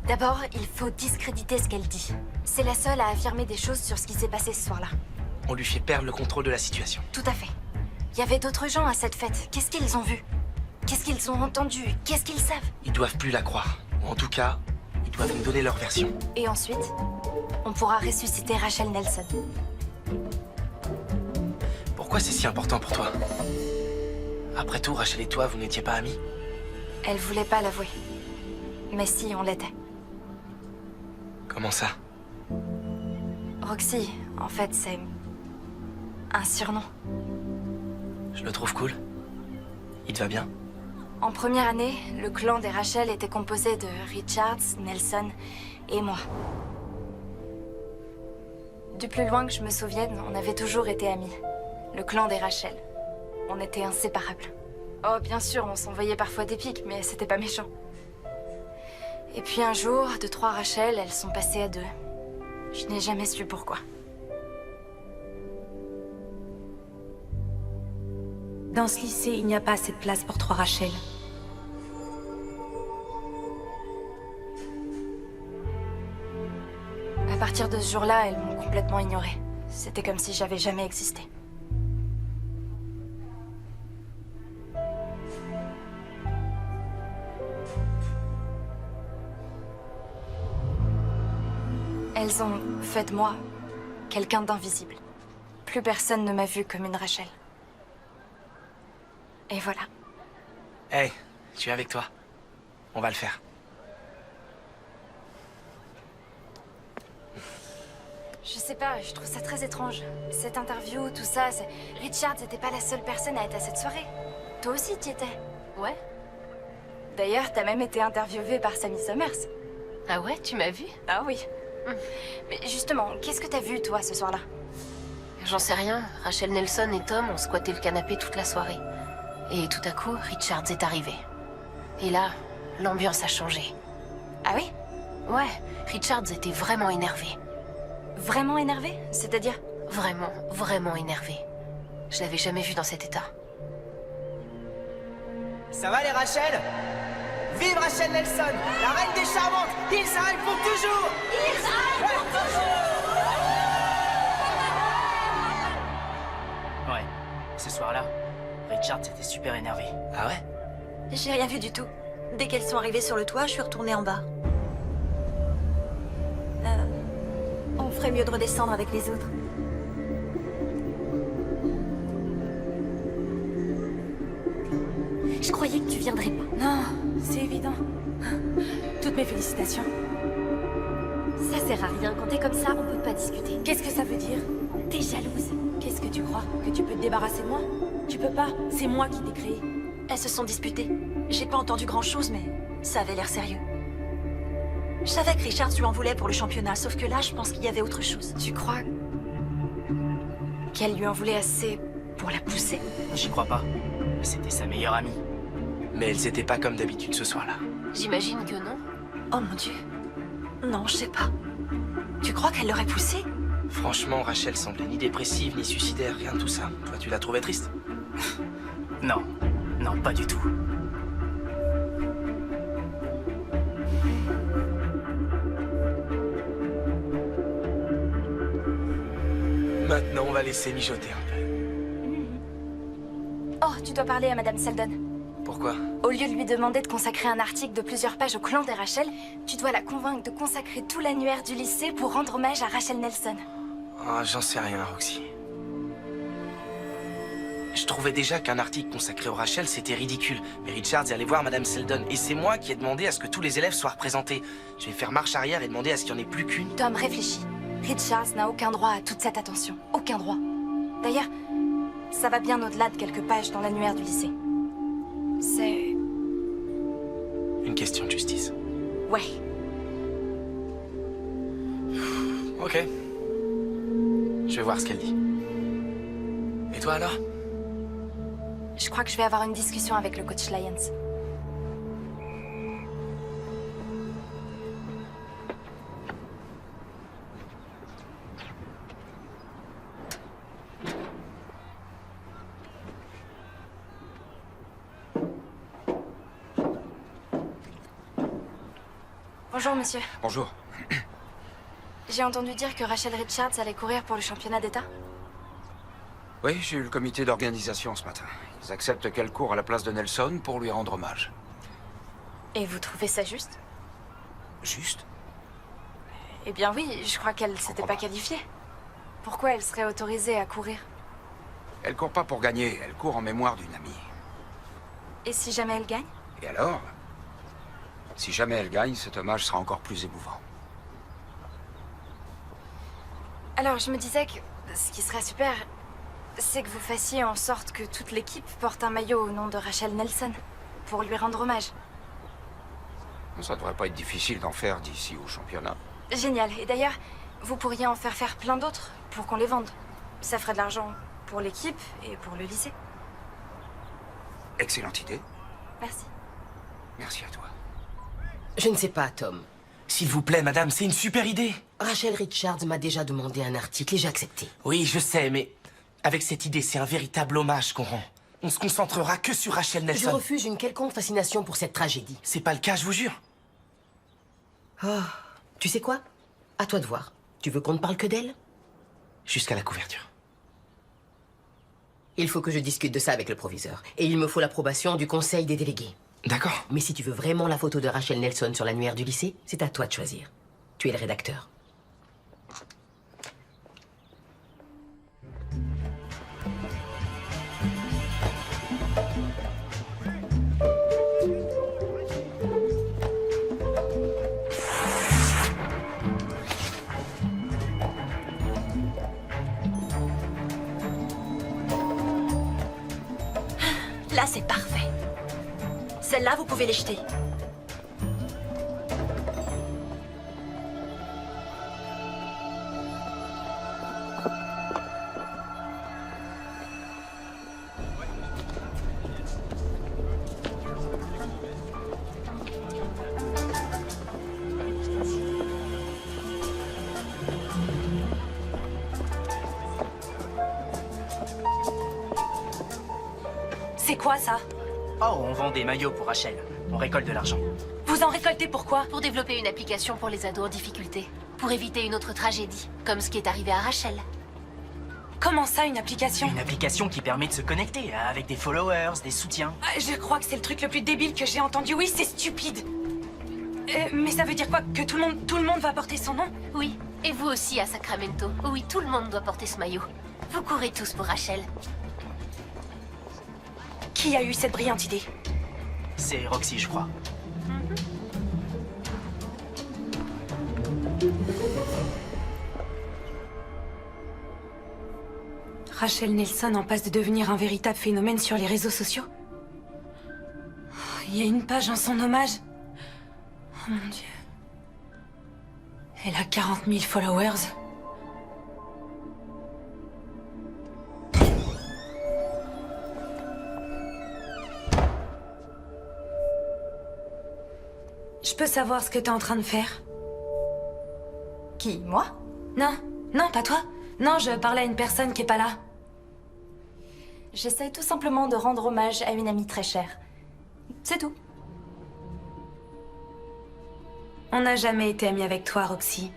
D'abord, il faut discréditer ce qu'elle dit. C'est la seule à affirmer des choses sur ce qui s'est passé ce soir-là. On lui fait perdre le contrôle de la situation. Tout à fait. Il y avait d'autres gens à cette fête. Qu'est-ce qu'ils ont vu? Qu'est-ce qu'ils ont entendu? Qu'est-ce qu'ils savent? Ils doivent plus la croire. Ou en tout cas, ils doivent nous donner leur version. Et ensuite, on pourra ressusciter Rachel Nelson. Pourquoi c'est si important pour toi? Après tout, Rachel et toi, vous n'étiez pas amis? Elle voulait pas l'avouer. Mais si, on l'était. Comment ça? Roxy, en fait, c'est... un surnom. Je le trouve cool. Il te va bien? En première année, le clan des Rachel était composé de Richards, Nelson et moi. Du plus loin que je me souvienne, on avait toujours été amis. Le clan des Rachel. On était inséparables. Oh, bien sûr, on s'envoyait parfois des pics, mais c'était pas méchant. Et puis un jour, de 3 Rachel, elles sont passées à 2. Je n'ai jamais su pourquoi. Dans ce lycée, il n'y a pas assez de place pour 3 Rachel. À partir de ce jour-là, elles m'ont complètement ignorée. C'était comme si j'avais jamais existé. Elles ont fait de moi quelqu'un d'invisible. Plus personne ne m'a vue comme une Rachel. Et voilà. Hey, je suis avec toi. On va le faire. Je sais pas, je trouve ça très étrange. Cette interview, tout ça, Richard n'était pas la seule personne à être à cette soirée. Toi aussi, t'y étais. Ouais. D'ailleurs, t'as même été interviewée par Sammy Summers. Ah ouais, tu m'as vu? Ah oui. Mais justement, qu'est-ce que t'as vu, toi, ce soir-là? J'en sais rien. Rachel Nelson et Tom ont squatté le canapé toute la soirée. Et tout à coup, Richards est arrivé. Et là, l'ambiance a changé. Ah oui? Ouais, Richards était vraiment énervé. Vraiment énervé? C'est-à-dire? Vraiment, vraiment énervé. Je l'avais jamais vu dans cet état. Ça va les Rachel? Vive Rachel Nelson, la reine des charmantes! Israël pour toujours! Israël pour toujours! Ouais, ce soir-là, Richard était super énervé. Ah ouais? J'ai rien vu du tout. Dès qu'elles sont arrivées sur le toit, je suis retournée en bas. On ferait mieux de redescendre avec les autres. Je croyais que tu viendrais pas. Non, c'est évident. Toutes mes félicitations. Ça sert à rien. Quand t'es comme ça, on peut pas discuter. Qu'est-ce que ça veut dire? T'es jalouse. Qu'est-ce que tu crois? Que tu peux te débarrasser de moi? Tu peux pas, c'est moi qui t'ai créé. Elles se sont disputées. J'ai pas entendu grand-chose, mais ça avait l'air sérieux. Je savais que Richard lui en voulait pour le championnat, sauf que là, je pense qu'il y avait autre chose. Tu crois qu'elle lui en voulait assez pour la pousser? J'y crois pas. C'était sa meilleure amie. Mais elles étaient pas comme d'habitude ce soir-là. J'imagine que non. Oh mon Dieu. Non, je sais pas. Tu crois qu'elle l'aurait poussé? Franchement, Rachel semblait ni dépressive, ni suicidaire, rien de tout ça. Toi, tu la trouvais triste? Non, non, pas du tout. Maintenant, on va laisser mijoter un peu. Oh, tu dois parler à Madame Seldon. Pourquoi? Au lieu de lui demander de consacrer un article de plusieurs pages au clan des Rachel, tu dois la convaincre de consacrer tout l'annuaire du lycée pour rendre hommage à Rachel Nelson. Ah, j'en sais rien, Roxy. Je trouvais déjà qu'un article consacré aux Rachel, c'était ridicule. Mais Richards est allé voir Madame Seldon. Et c'est moi qui ai demandé à ce que tous les élèves soient représentés. Je vais faire marche arrière et demander à ce qu'il n'y en ait plus qu'une. Tom, réfléchis. Richards n'a aucun droit à toute cette attention. Aucun droit. D'ailleurs, ça va bien au-delà de quelques pages dans l'annuaire du lycée. C'est... Une question de justice. Ouais. Ok. Je vais voir ce qu'elle dit. Et toi alors? Je crois que je vais avoir une discussion avec le coach Lyons. Bonjour, monsieur. Bonjour. J'ai entendu dire que Rachel Richards allait courir pour le championnat d'État. Oui, j'ai eu le comité d'organisation ce matin. Ils acceptent qu'elle court à la place de Nelson pour lui rendre hommage. Et vous trouvez ça juste? Juste? Eh bien oui, je crois qu'elle s'était pas qualifiée. Pourquoi elle serait autorisée à courir? Elle court pas pour gagner, elle court en mémoire d'une amie. Et si jamais elle gagne? Et alors? Si jamais elle gagne, cet hommage sera encore plus émouvant. Alors, je me disais que ce qui serait super, c'est que vous fassiez en sorte que toute l'équipe porte un maillot au nom de Rachel Nelson, pour lui rendre hommage. Ça devrait pas être difficile d'en faire d'ici au championnat. Génial. Et d'ailleurs, vous pourriez en faire plein d'autres pour qu'on les vende. Ça ferait de l'argent pour l'équipe et pour le lycée. Excellente idée. Merci. Merci à toi. Je ne sais pas, Tom. S'il vous plaît, madame, c'est une super idée. Rachel Richards m'a déjà demandé un article et j'ai accepté. Oui, je sais, mais avec cette idée, c'est un véritable hommage qu'on rend. On se concentrera que sur Rachel Nelson. Je refuse une quelconque fascination pour cette tragédie. C'est pas le cas, je vous jure. Oh, tu sais quoi? À toi de voir. Tu veux qu'on ne parle que d'elle? Jusqu'à la couverture. Il faut que je discute de ça avec le proviseur. Et il me faut l'approbation du conseil des délégués. D'accord. Mais si tu veux vraiment la photo de Rachel Nelson sur l'annuaire du lycée, c'est à toi de choisir. Tu es le rédacteur. Là, c'est parfait. Celle-là, vous pouvez les jeter. C'est quoi ça? Oh, on vend des maillots pour Rachel. On récolte de l'argent. Vous en récoltez pourquoi? Pour développer une application pour les ados en difficulté. Pour éviter une autre tragédie, comme ce qui est arrivé à Rachel. Comment ça, une application? Une application qui permet de se connecter avec des followers, des soutiens. Je crois que c'est le truc le plus débile que j'ai entendu. Oui, c'est stupide. Mais ça veut dire quoi? Que tout le monde va porter son nom? Oui, et vous aussi à Sacramento. Oui, tout le monde doit porter ce maillot. Vous courez tous pour Rachel. Qui a eu cette brillante idée? C'est Roxy, je crois. Rachel Nelson en passe de devenir un véritable phénomène sur les réseaux sociaux. Il y a une page en son hommage. Oh mon Dieu. Elle a 40 000 followers. Je peux savoir ce que t'es en train de faire? Qui, moi? Non, non, pas toi. Non, je parlais à une personne qui est pas là. J'essaie tout simplement de rendre hommage à une amie très chère. C'est tout. On n'a jamais été amis avec toi, Roxy.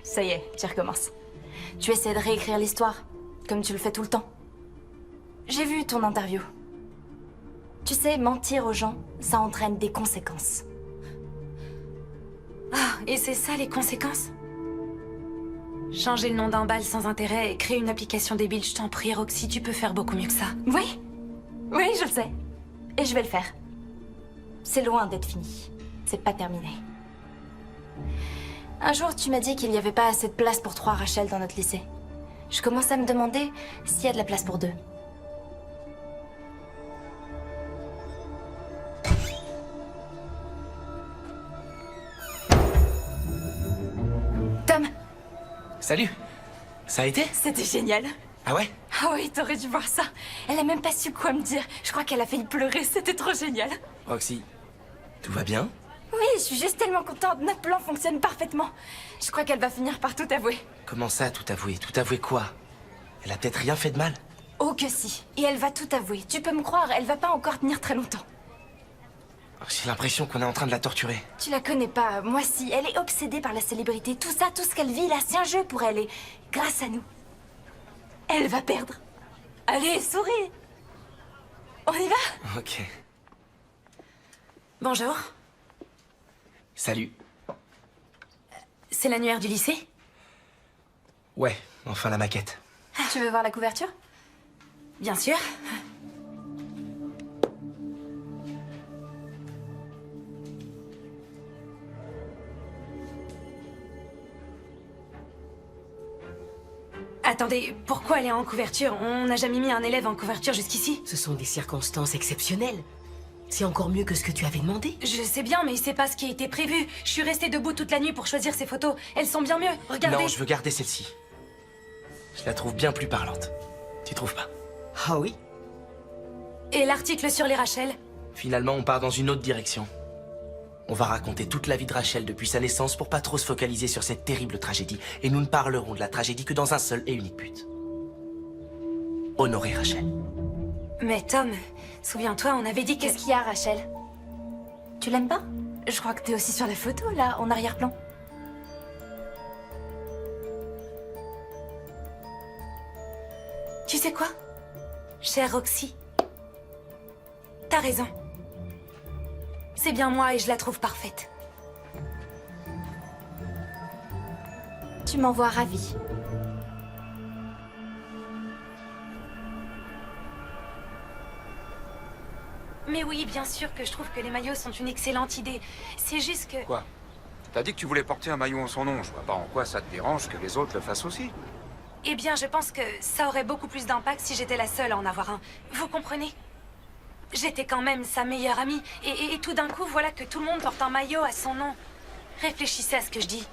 Ça y est, tu recommences. Tu essaies de réécrire l'histoire, comme tu le fais tout le temps. J'ai vu ton interview. Tu sais, mentir aux gens, ça entraîne des conséquences. Ah, et c'est ça les conséquences? Changer le nom d'un bal sans intérêt et créer une application débile, je t'en prie, Roxy, tu peux faire beaucoup mieux que ça. Oui, oui, je le sais. Et je vais le faire. C'est loin d'être fini. C'est pas terminé. Un jour, tu m'as dit qu'il n'y avait pas assez de place pour 3 Rachel dans notre lycée. Je commence à me demander s'il y a de la place pour 2. Tom! Salut. Ça a été? C'était génial. Ah ouais? Ah oui, t'aurais dû voir ça. Elle a même pas su quoi me dire. Je crois qu'elle a failli pleurer, c'était trop génial. Roxy, tout va bien? Oui, je suis juste tellement contente. Notre plan fonctionne parfaitement. Je crois qu'elle va finir par tout avouer. Comment ça, tout avouer? Tout avouer quoi? Elle a peut-être rien fait de mal? Oh que si. Et elle va tout avouer. Tu peux me croire, elle va pas encore tenir très longtemps. J'ai l'impression qu'on est en train de la torturer. Tu la connais pas, moi si. Elle est obsédée par la célébrité. Tout ça, tout ce qu'elle vit là, c'est un jeu pour elle. Et grâce à nous, elle va perdre. Allez, souris. On y va? Ok. Bonjour. Salut. C'est l'annuaire du lycée? Ouais, enfin la maquette. Tu veux voir la couverture? Bien sûr. Attendez, pourquoi elle est en couverture? On n'a jamais mis un élève en couverture jusqu'ici. Ce sont des circonstances exceptionnelles. C'est encore mieux que ce que tu avais demandé. Je sais bien, mais c'est pas ce qui a été prévu. Je suis restée debout toute la nuit pour choisir ces photos. Elles sont bien mieux. Regardez. Non, je veux garder celle-ci. Je la trouve bien plus parlante. Tu trouves pas? Ah oui? Et l'article sur les Rachel? Finalement, on part dans une autre direction. On va raconter toute la vie de Rachel depuis sa naissance pour pas trop se focaliser sur cette terrible tragédie. Et nous ne parlerons de la tragédie que dans un seul et unique but. Honorer Rachel. Mais Tom, souviens-toi, on avait dit que... Qu'est-ce qu'il y a, Rachel? Tu l'aimes pas? Je crois que t'es aussi sur la photo, là, en arrière-plan. Tu sais quoi? Chère Roxy, t'as raison. C'est bien moi et je la trouve parfaite. Tu m'envoies ravie. Mais oui, bien sûr que je trouve que les maillots sont une excellente idée. C'est juste que... Quoi? T'as dit que tu voulais porter un maillot en son nom. Je vois pas en quoi ça te dérange que les autres le fassent aussi. Eh bien, je pense que ça aurait beaucoup plus d'impact si j'étais la seule à en avoir un. Vous comprenez? J'étais quand même sa meilleure amie. Et tout d'un coup, voilà que tout le monde porte un maillot à son nom. Réfléchissez à ce que je dis.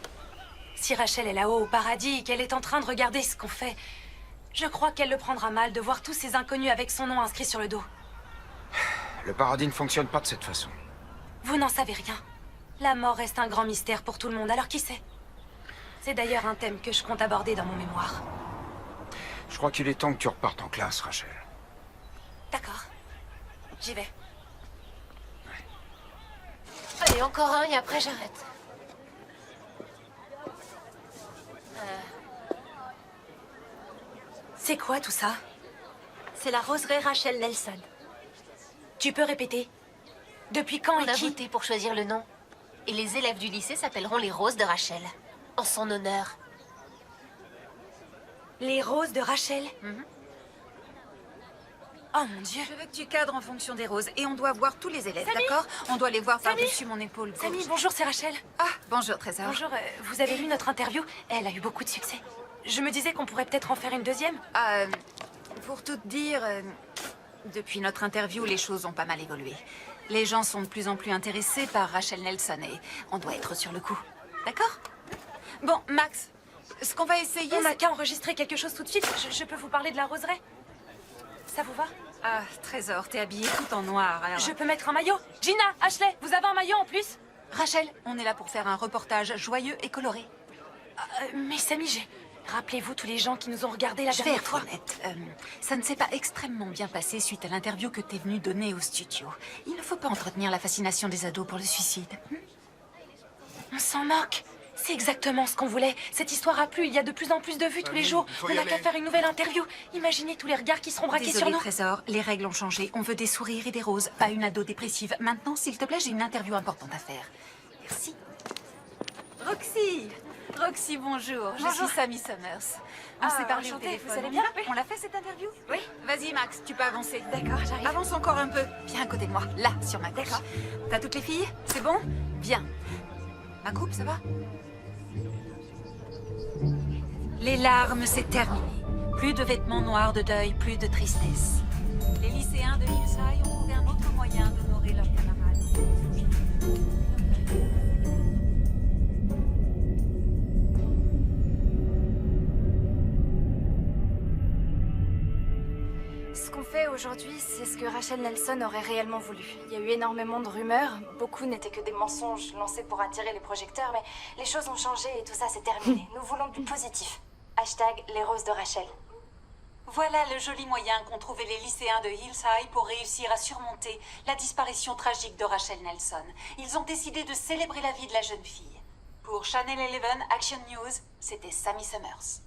Si Rachel est là-haut au paradis et qu'elle est en train de regarder ce qu'on fait, je crois qu'elle le prendra mal de voir tous ces inconnus avec son nom inscrit sur le dos. Le paradis ne fonctionne pas de cette façon. Vous n'en savez rien. La mort reste un grand mystère pour tout le monde, alors qui sait? C'est d'ailleurs un thème que je compte aborder dans mon mémoire. Je crois qu'il est temps que tu repartes en classe, Rachel. D'accord. J'y vais. Allez, encore un et après j'arrête. C'est quoi tout ça? C'est la roseraie Rachel Nelson. Tu peux répéter? Depuis quand On et a qui? voté pour choisir le nom. Et les élèves du lycée s'appelleront les Roses de Rachel. En son honneur. Les roses de Rachel? Oh mon Dieu. Je veux que tu cadres en fonction des roses. Et on doit voir tous les élèves, d'accord? On doit les voir par-dessus mon épaule gauche. Samy, bonjour, c'est Rachel. Ah, bonjour, Trésor. Bonjour, vous avez lu notre interview? Elle a eu beaucoup de succès. Je me disais qu'on pourrait peut-être en faire une deuxième. Pour tout te dire, depuis notre interview, les choses ont pas mal évolué. Les gens sont de plus en plus intéressés par Rachel Nelson et on doit être sur le coup. D'accord? Bon, Max, ce qu'on va essayer... On n'a qu'à enregistrer quelque chose tout de suite. Je peux vous parler de la roseraie? Ça vous va? Ah, Trésor, t'es habillée tout en noir. Alors... Je peux mettre un maillot? Gina, Ashley, vous avez un maillot en plus? Rachel, on est là pour faire un reportage joyeux et coloré. Mais Samy, rappelez-vous tous les gens qui nous ont regardés la Je vais dernière être fois. honnête. Ça ne s'est pas extrêmement bien passé suite à l'interview que t'es venue donner au studio. Il ne faut pas entretenir la fascination des ados pour le suicide. On s'en moque. C'est exactement ce qu'on voulait. Cette histoire a plu. Il y a de plus en plus de vues tous les jours. On n'a qu'à faire une nouvelle interview. Imaginez tous les regards qui seront braqués Désolée, sur nous. Trésor, les règles ont changé. On veut des sourires et des roses, pas une ado dépressive. Maintenant, s'il te plaît, j'ai une interview importante à faire. Merci. Roxy, bonjour. Je suis Sammy Summers. On s'est parlé au enchantée. téléphone. Vous allez bien? On l'a fait cette interview? Oui. Vas-y, Max, tu peux avancer. D'accord, j'arrive. Avance encore un peu. Viens à côté de moi, là, sur ma gauche. D'accord. T'as toutes les filles? C'est bon? Viens. Ma coupe, ça va? Les larmes, c'est terminé. Plus de vêtements noirs de deuil, plus de tristesse. Les lycéens de Hillside ont trouvé un autre moyen d'honorer leurs camarades. Ce qu'on fait aujourd'hui, c'est ce que Rachel Nelson aurait réellement voulu. Il y a eu énormément de rumeurs, beaucoup n'étaient que des mensonges lancés pour attirer les projecteurs, mais les choses ont changé et tout ça c'est terminé. Nous voulons du positif. Hashtag les roses de Rachel. Voilà le joli moyen qu'ont trouvé les lycéens de Hillside pour réussir à surmonter la disparition tragique de Rachel Nelson. Ils ont décidé de célébrer la vie de la jeune fille. Pour Channel 11 Action News, c'était Sammy Summers.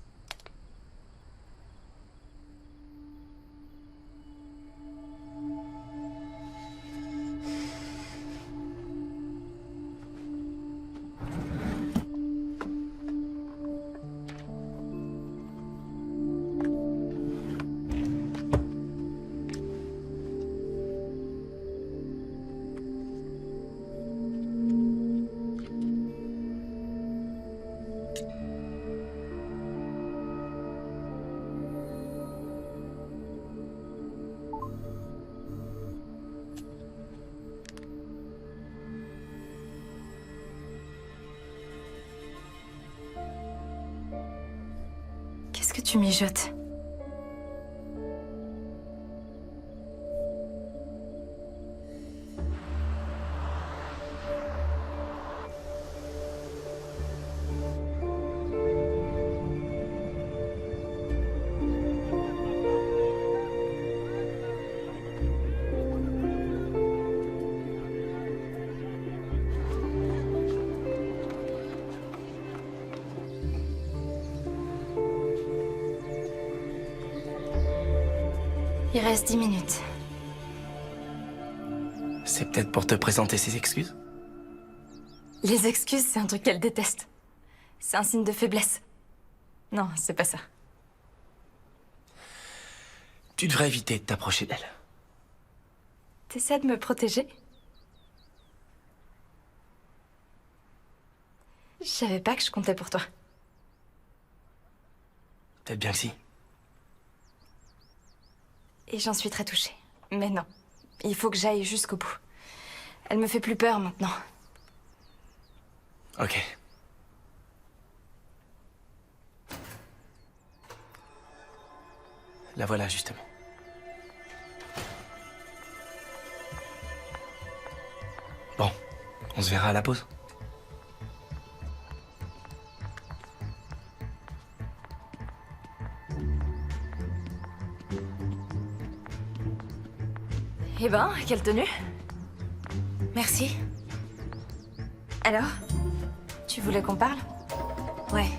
Qu'est-ce que tu mijotes? Il reste 10 minutes. C'est peut-être pour te présenter ses excuses? Les excuses, c'est un truc qu'elle déteste. C'est un signe de faiblesse. Non, c'est pas ça. Tu devrais éviter de t'approcher d'elle. T'essaies de me protéger? Je savais pas que je comptais pour toi. Peut-être bien que si. Et j'en suis très touchée. Mais non, il faut que j'aille jusqu'au bout. Elle me fait plus peur maintenant. Ok. La voilà, justement. Bon, on se verra à la pause. Eh ben, quelle tenue? Merci. Alors? Tu voulais qu'on parle? Ouais.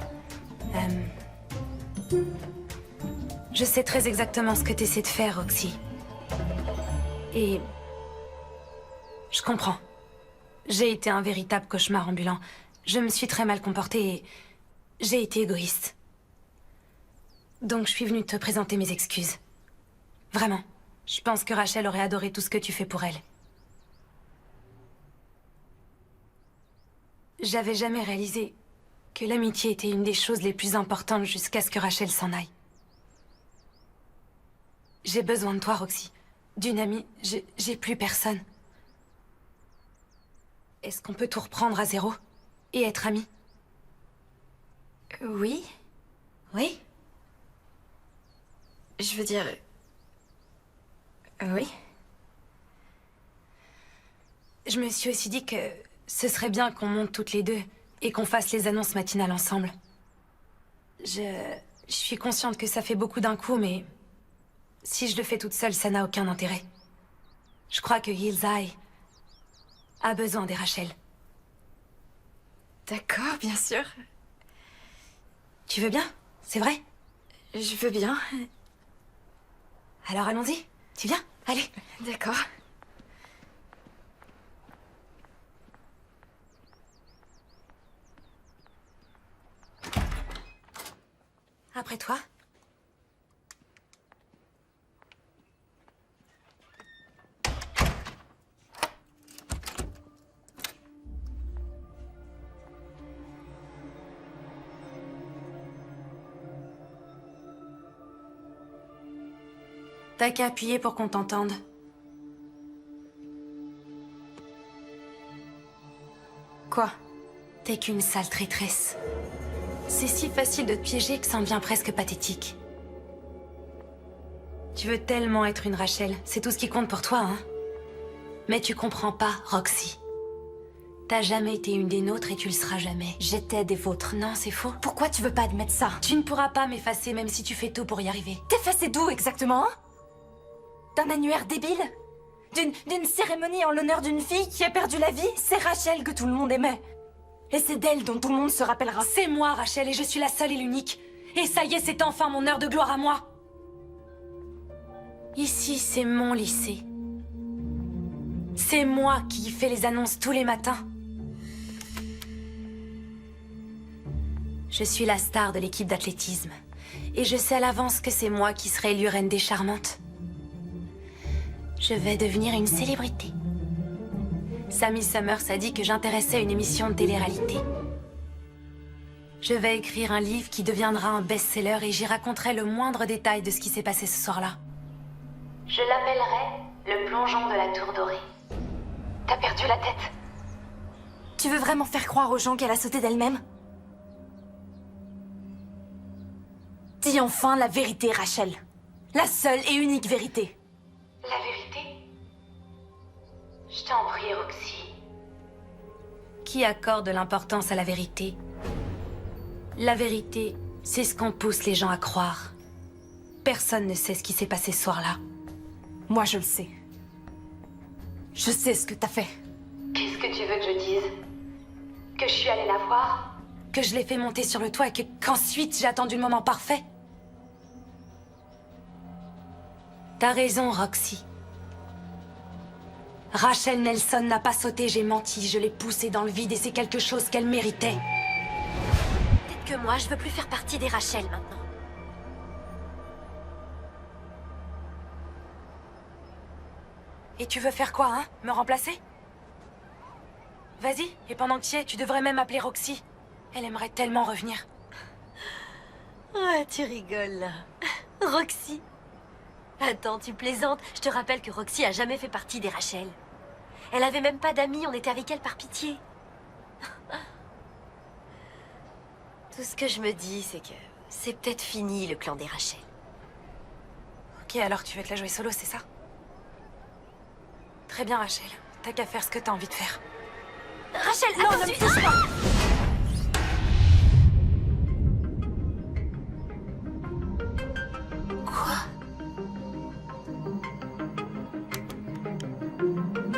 Je sais très exactement ce que t'essaies de faire, Roxy. Et... je comprends. J'ai été un véritable cauchemar ambulant. Je me suis très mal comportée et... j'ai été égoïste. Donc je suis venue te présenter mes excuses. Vraiment. Je pense que Rachel aurait adoré tout ce que tu fais pour elle. J'avais jamais réalisé que l'amitié était une des choses les plus importantes jusqu'à ce que Rachel s'en aille. J'ai besoin de toi, Roxy. D'une amie, j'ai plus personne. Est-ce qu'on peut tout reprendre à zéro et être amis? Oui. Oui? Je veux dire... oui. Je me suis aussi dit que ce serait bien qu'on monte toutes les deux et qu'on fasse les annonces matinales ensemble. Je suis consciente que ça fait beaucoup d'un coup, mais si je le fais toute seule, ça n'a aucun intérêt. Je crois que Hillside a besoin des Rachel. D'accord, bien sûr. Tu veux bien? C'est vrai? Je veux bien. Alors allons-y. Tu viens? Allez. D'accord. Après toi. T'as qu'à appuyer pour qu'on t'entende. Quoi? T'es qu'une sale traîtresse. C'est si facile de te piéger que ça en devient presque pathétique. Tu veux tellement être une Rachel, c'est tout ce qui compte pour toi, hein? Mais tu comprends pas, Roxy. T'as jamais été une des nôtres et tu le seras jamais. J'étais des vôtres. Non, c'est faux. Pourquoi tu veux pas admettre ça? Tu ne pourras pas m'effacer même si tu fais tout pour y arriver. T'effacer d'où exactement, hein? D'un annuaire débile? D'une cérémonie en l'honneur d'une fille qui a perdu la vie? C'est Rachel que tout le monde aimait. Et c'est d'elle dont tout le monde se rappellera. C'est moi, Rachel, et je suis la seule et l'unique. Et ça y est, c'est enfin mon heure de gloire à moi. Ici, c'est mon lycée. C'est moi qui fais les annonces tous les matins. Je suis la star de l'équipe d'athlétisme. Et je sais à l'avance que c'est moi qui serai élue reine des charmantes. Je vais devenir une célébrité. Sammy Summers a dit que j'intéressais une émission de télé-réalité. Je vais écrire un livre qui deviendra un best-seller et j'y raconterai le moindre détail de ce qui s'est passé ce soir-là. Je l'appellerai le plongeon de la tour dorée. T'as perdu la tête? Tu veux vraiment faire croire aux gens qu'elle a sauté d'elle-même? Dis enfin la vérité, Rachel. La seule et unique vérité. La vérité? Je t'en prie, Roxy. Qui accorde l'importance à la vérité? La vérité, c'est ce qu'on pousse les gens à croire. Personne ne sait ce qui s'est passé ce soir-là. Moi, je le sais. Je sais ce que t'as fait. Qu'est-ce que tu veux que je dise? Que je suis allée la voir? Que je l'ai fait monter sur le toit et qu'ensuite j'ai attendu le moment parfait? T'as raison, Roxy. Rachel Nelson n'a pas sauté, j'ai menti, je l'ai poussée dans le vide et c'est quelque chose qu'elle méritait. Peut-être que moi, je veux plus faire partie des Rachel maintenant. Et tu veux faire quoi, hein? Me remplacer? Vas-y, et pendant que tu y es, tu devrais même appeler Roxy. Elle aimerait tellement revenir. Ouais, tu rigoles là. Roxy. Attends, tu plaisantes. Je te rappelle que Roxy a jamais fait partie des Rachel. Elle avait même pas d'amis, on était avec elle par pitié. Tout ce que je me dis, c'est que c'est peut-être fini le clan des Rachel. Ok, alors tu veux te la jouer solo, c'est ça? Très bien, Rachel. T'as qu'à faire ce que t'as envie de faire. Rachel, non, attends, ne me touche pas!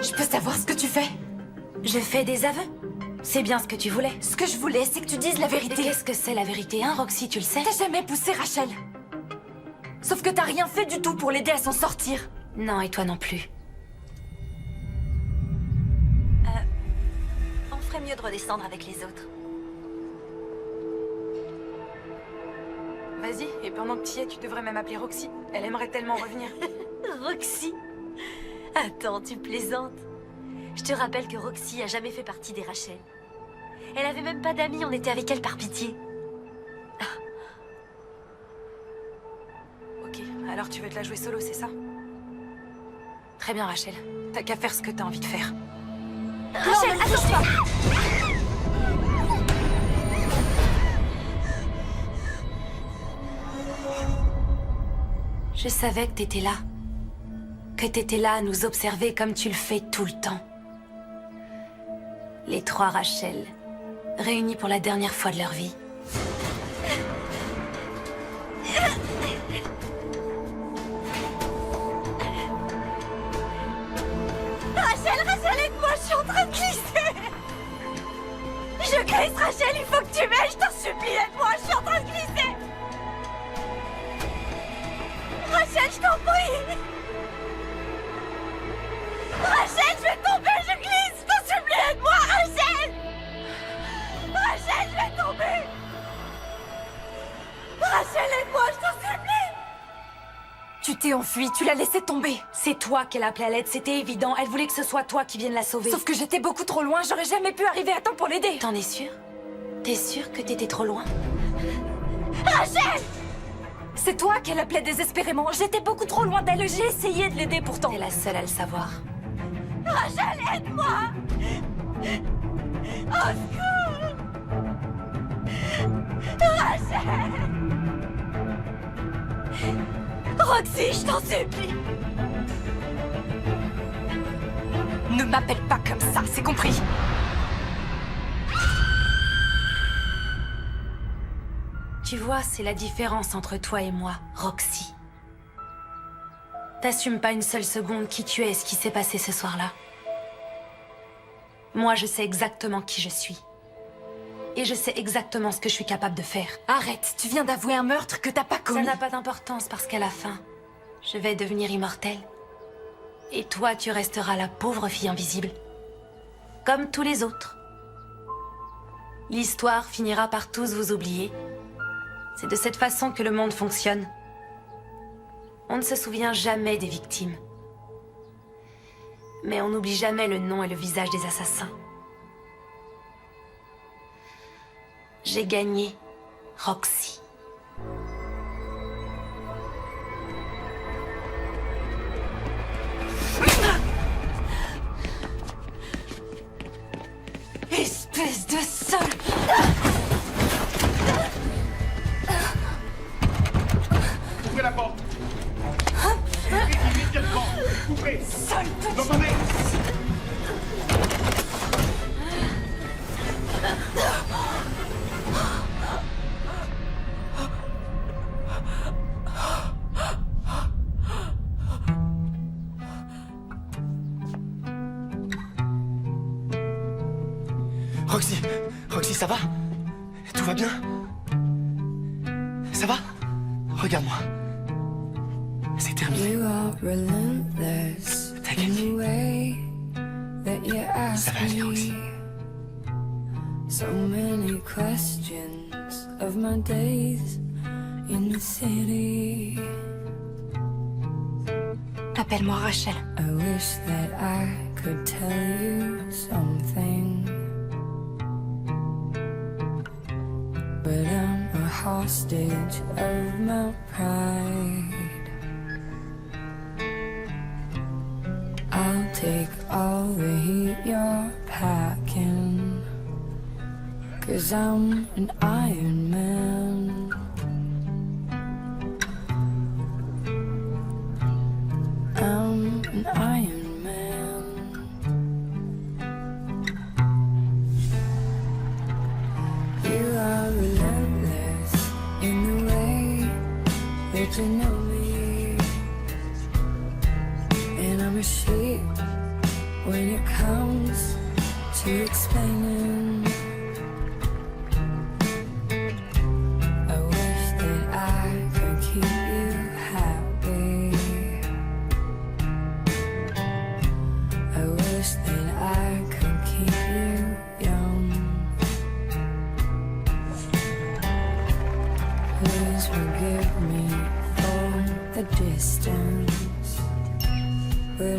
Je peux savoir ce que tu fais? Je fais des aveux. C'est bien ce que tu voulais. Ce que je voulais, c'est que tu dises la vérité. Et qu'est-ce que c'est la vérité, hein, Roxy, tu le sais? T'as jamais poussé Rachel. Sauf que t'as rien fait du tout pour l'aider à s'en sortir. Non, et toi non plus. On ferait mieux de redescendre avec les autres. Vas-y, et pendant que tu y es, tu devrais même appeler Roxy. Elle aimerait tellement revenir. Roxy? Attends, tu plaisantes. Je te rappelle que Roxy a jamais fait partie des Rachel. Elle avait même pas d'amis, on était avec elle par pitié. Ok, alors tu veux te la jouer solo, c'est ça? Très bien, Rachel. T'as qu'à faire ce que t'as envie de faire. Rachel, attends-toi! Je savais que t'étais là. Que t'étais là à nous observer comme tu le fais tout le temps. Les trois Rachel, réunis pour la dernière fois de leur vie. Rachel, aide-moi, je suis en train de glisser! Je glisse, Rachel, il faut que tu m'aides, je t'en supplie, aide-moi, je suis en train de glisser! Rachel, je t'en prie! Rachel, je vais tomber, je glisse, je t'en supplie, aide-moi, Rachel! Rachel, je vais tomber! Rachel, aide-moi, je t'en supplie! Tu t'es enfuie, tu l'as laissée tomber. C'est toi qu'elle appelait à l'aide, c'était évident. Elle voulait que ce soit toi qui vienne la sauver. Sauf que j'étais beaucoup trop loin, j'aurais jamais pu arriver à temps pour l'aider. T'en es sûre? T'es sûre que t'étais trop loin? Rachel! C'est toi qu'elle appelait désespérément. J'étais beaucoup trop loin d'elle, j'ai essayé de l'aider pourtant. T'es la seule à le savoir. Rachel, aide-moi! Au secours! Rachel! Roxy, je t'en supplie! Ne m'appelle pas comme ça, c'est compris? Tu vois, c'est la différence entre toi et moi, Roxy. T'assumes pas une seule seconde qui tu es et ce qui s'est passé ce soir-là. Moi, je sais exactement qui je suis. Et je sais exactement ce que je suis capable de faire. Arrête, tu viens d'avouer un meurtre que t'as pas commis. Ça n'a pas d'importance parce qu'à la fin, je vais devenir immortelle. Et toi, tu resteras la pauvre fille invisible. Comme tous les autres. L'histoire finira par tous vous oublier. C'est de cette façon que le monde fonctionne. On ne se souvient jamais des victimes. Mais on n'oublie jamais le nom et le visage des assassins. J'ai gagné, Roxy. Espèce de sale! Ouvrez la porte. Immédiatement. Ouvrez. Sale petit... Vous entendez? Roxy, Roxy, ça va? Tout va bien? Ça va? Regarde-moi. C'est terminé. T'as gagné. Ça va aller, Roxy. So many questions of my days in the city. Appelle-moi Rachel. I wish that I could tell you something, but I'm a hostage of my pride. I'll take all the heat you're packing, 'cause I'm an Iron Man. I'm an Iron Man. You are relentless in the way that you know me, and I'm a sheep when it comes to explaining. I wish that I could keep you happy. I wish that I could keep you young. Please forgive me for the distance, but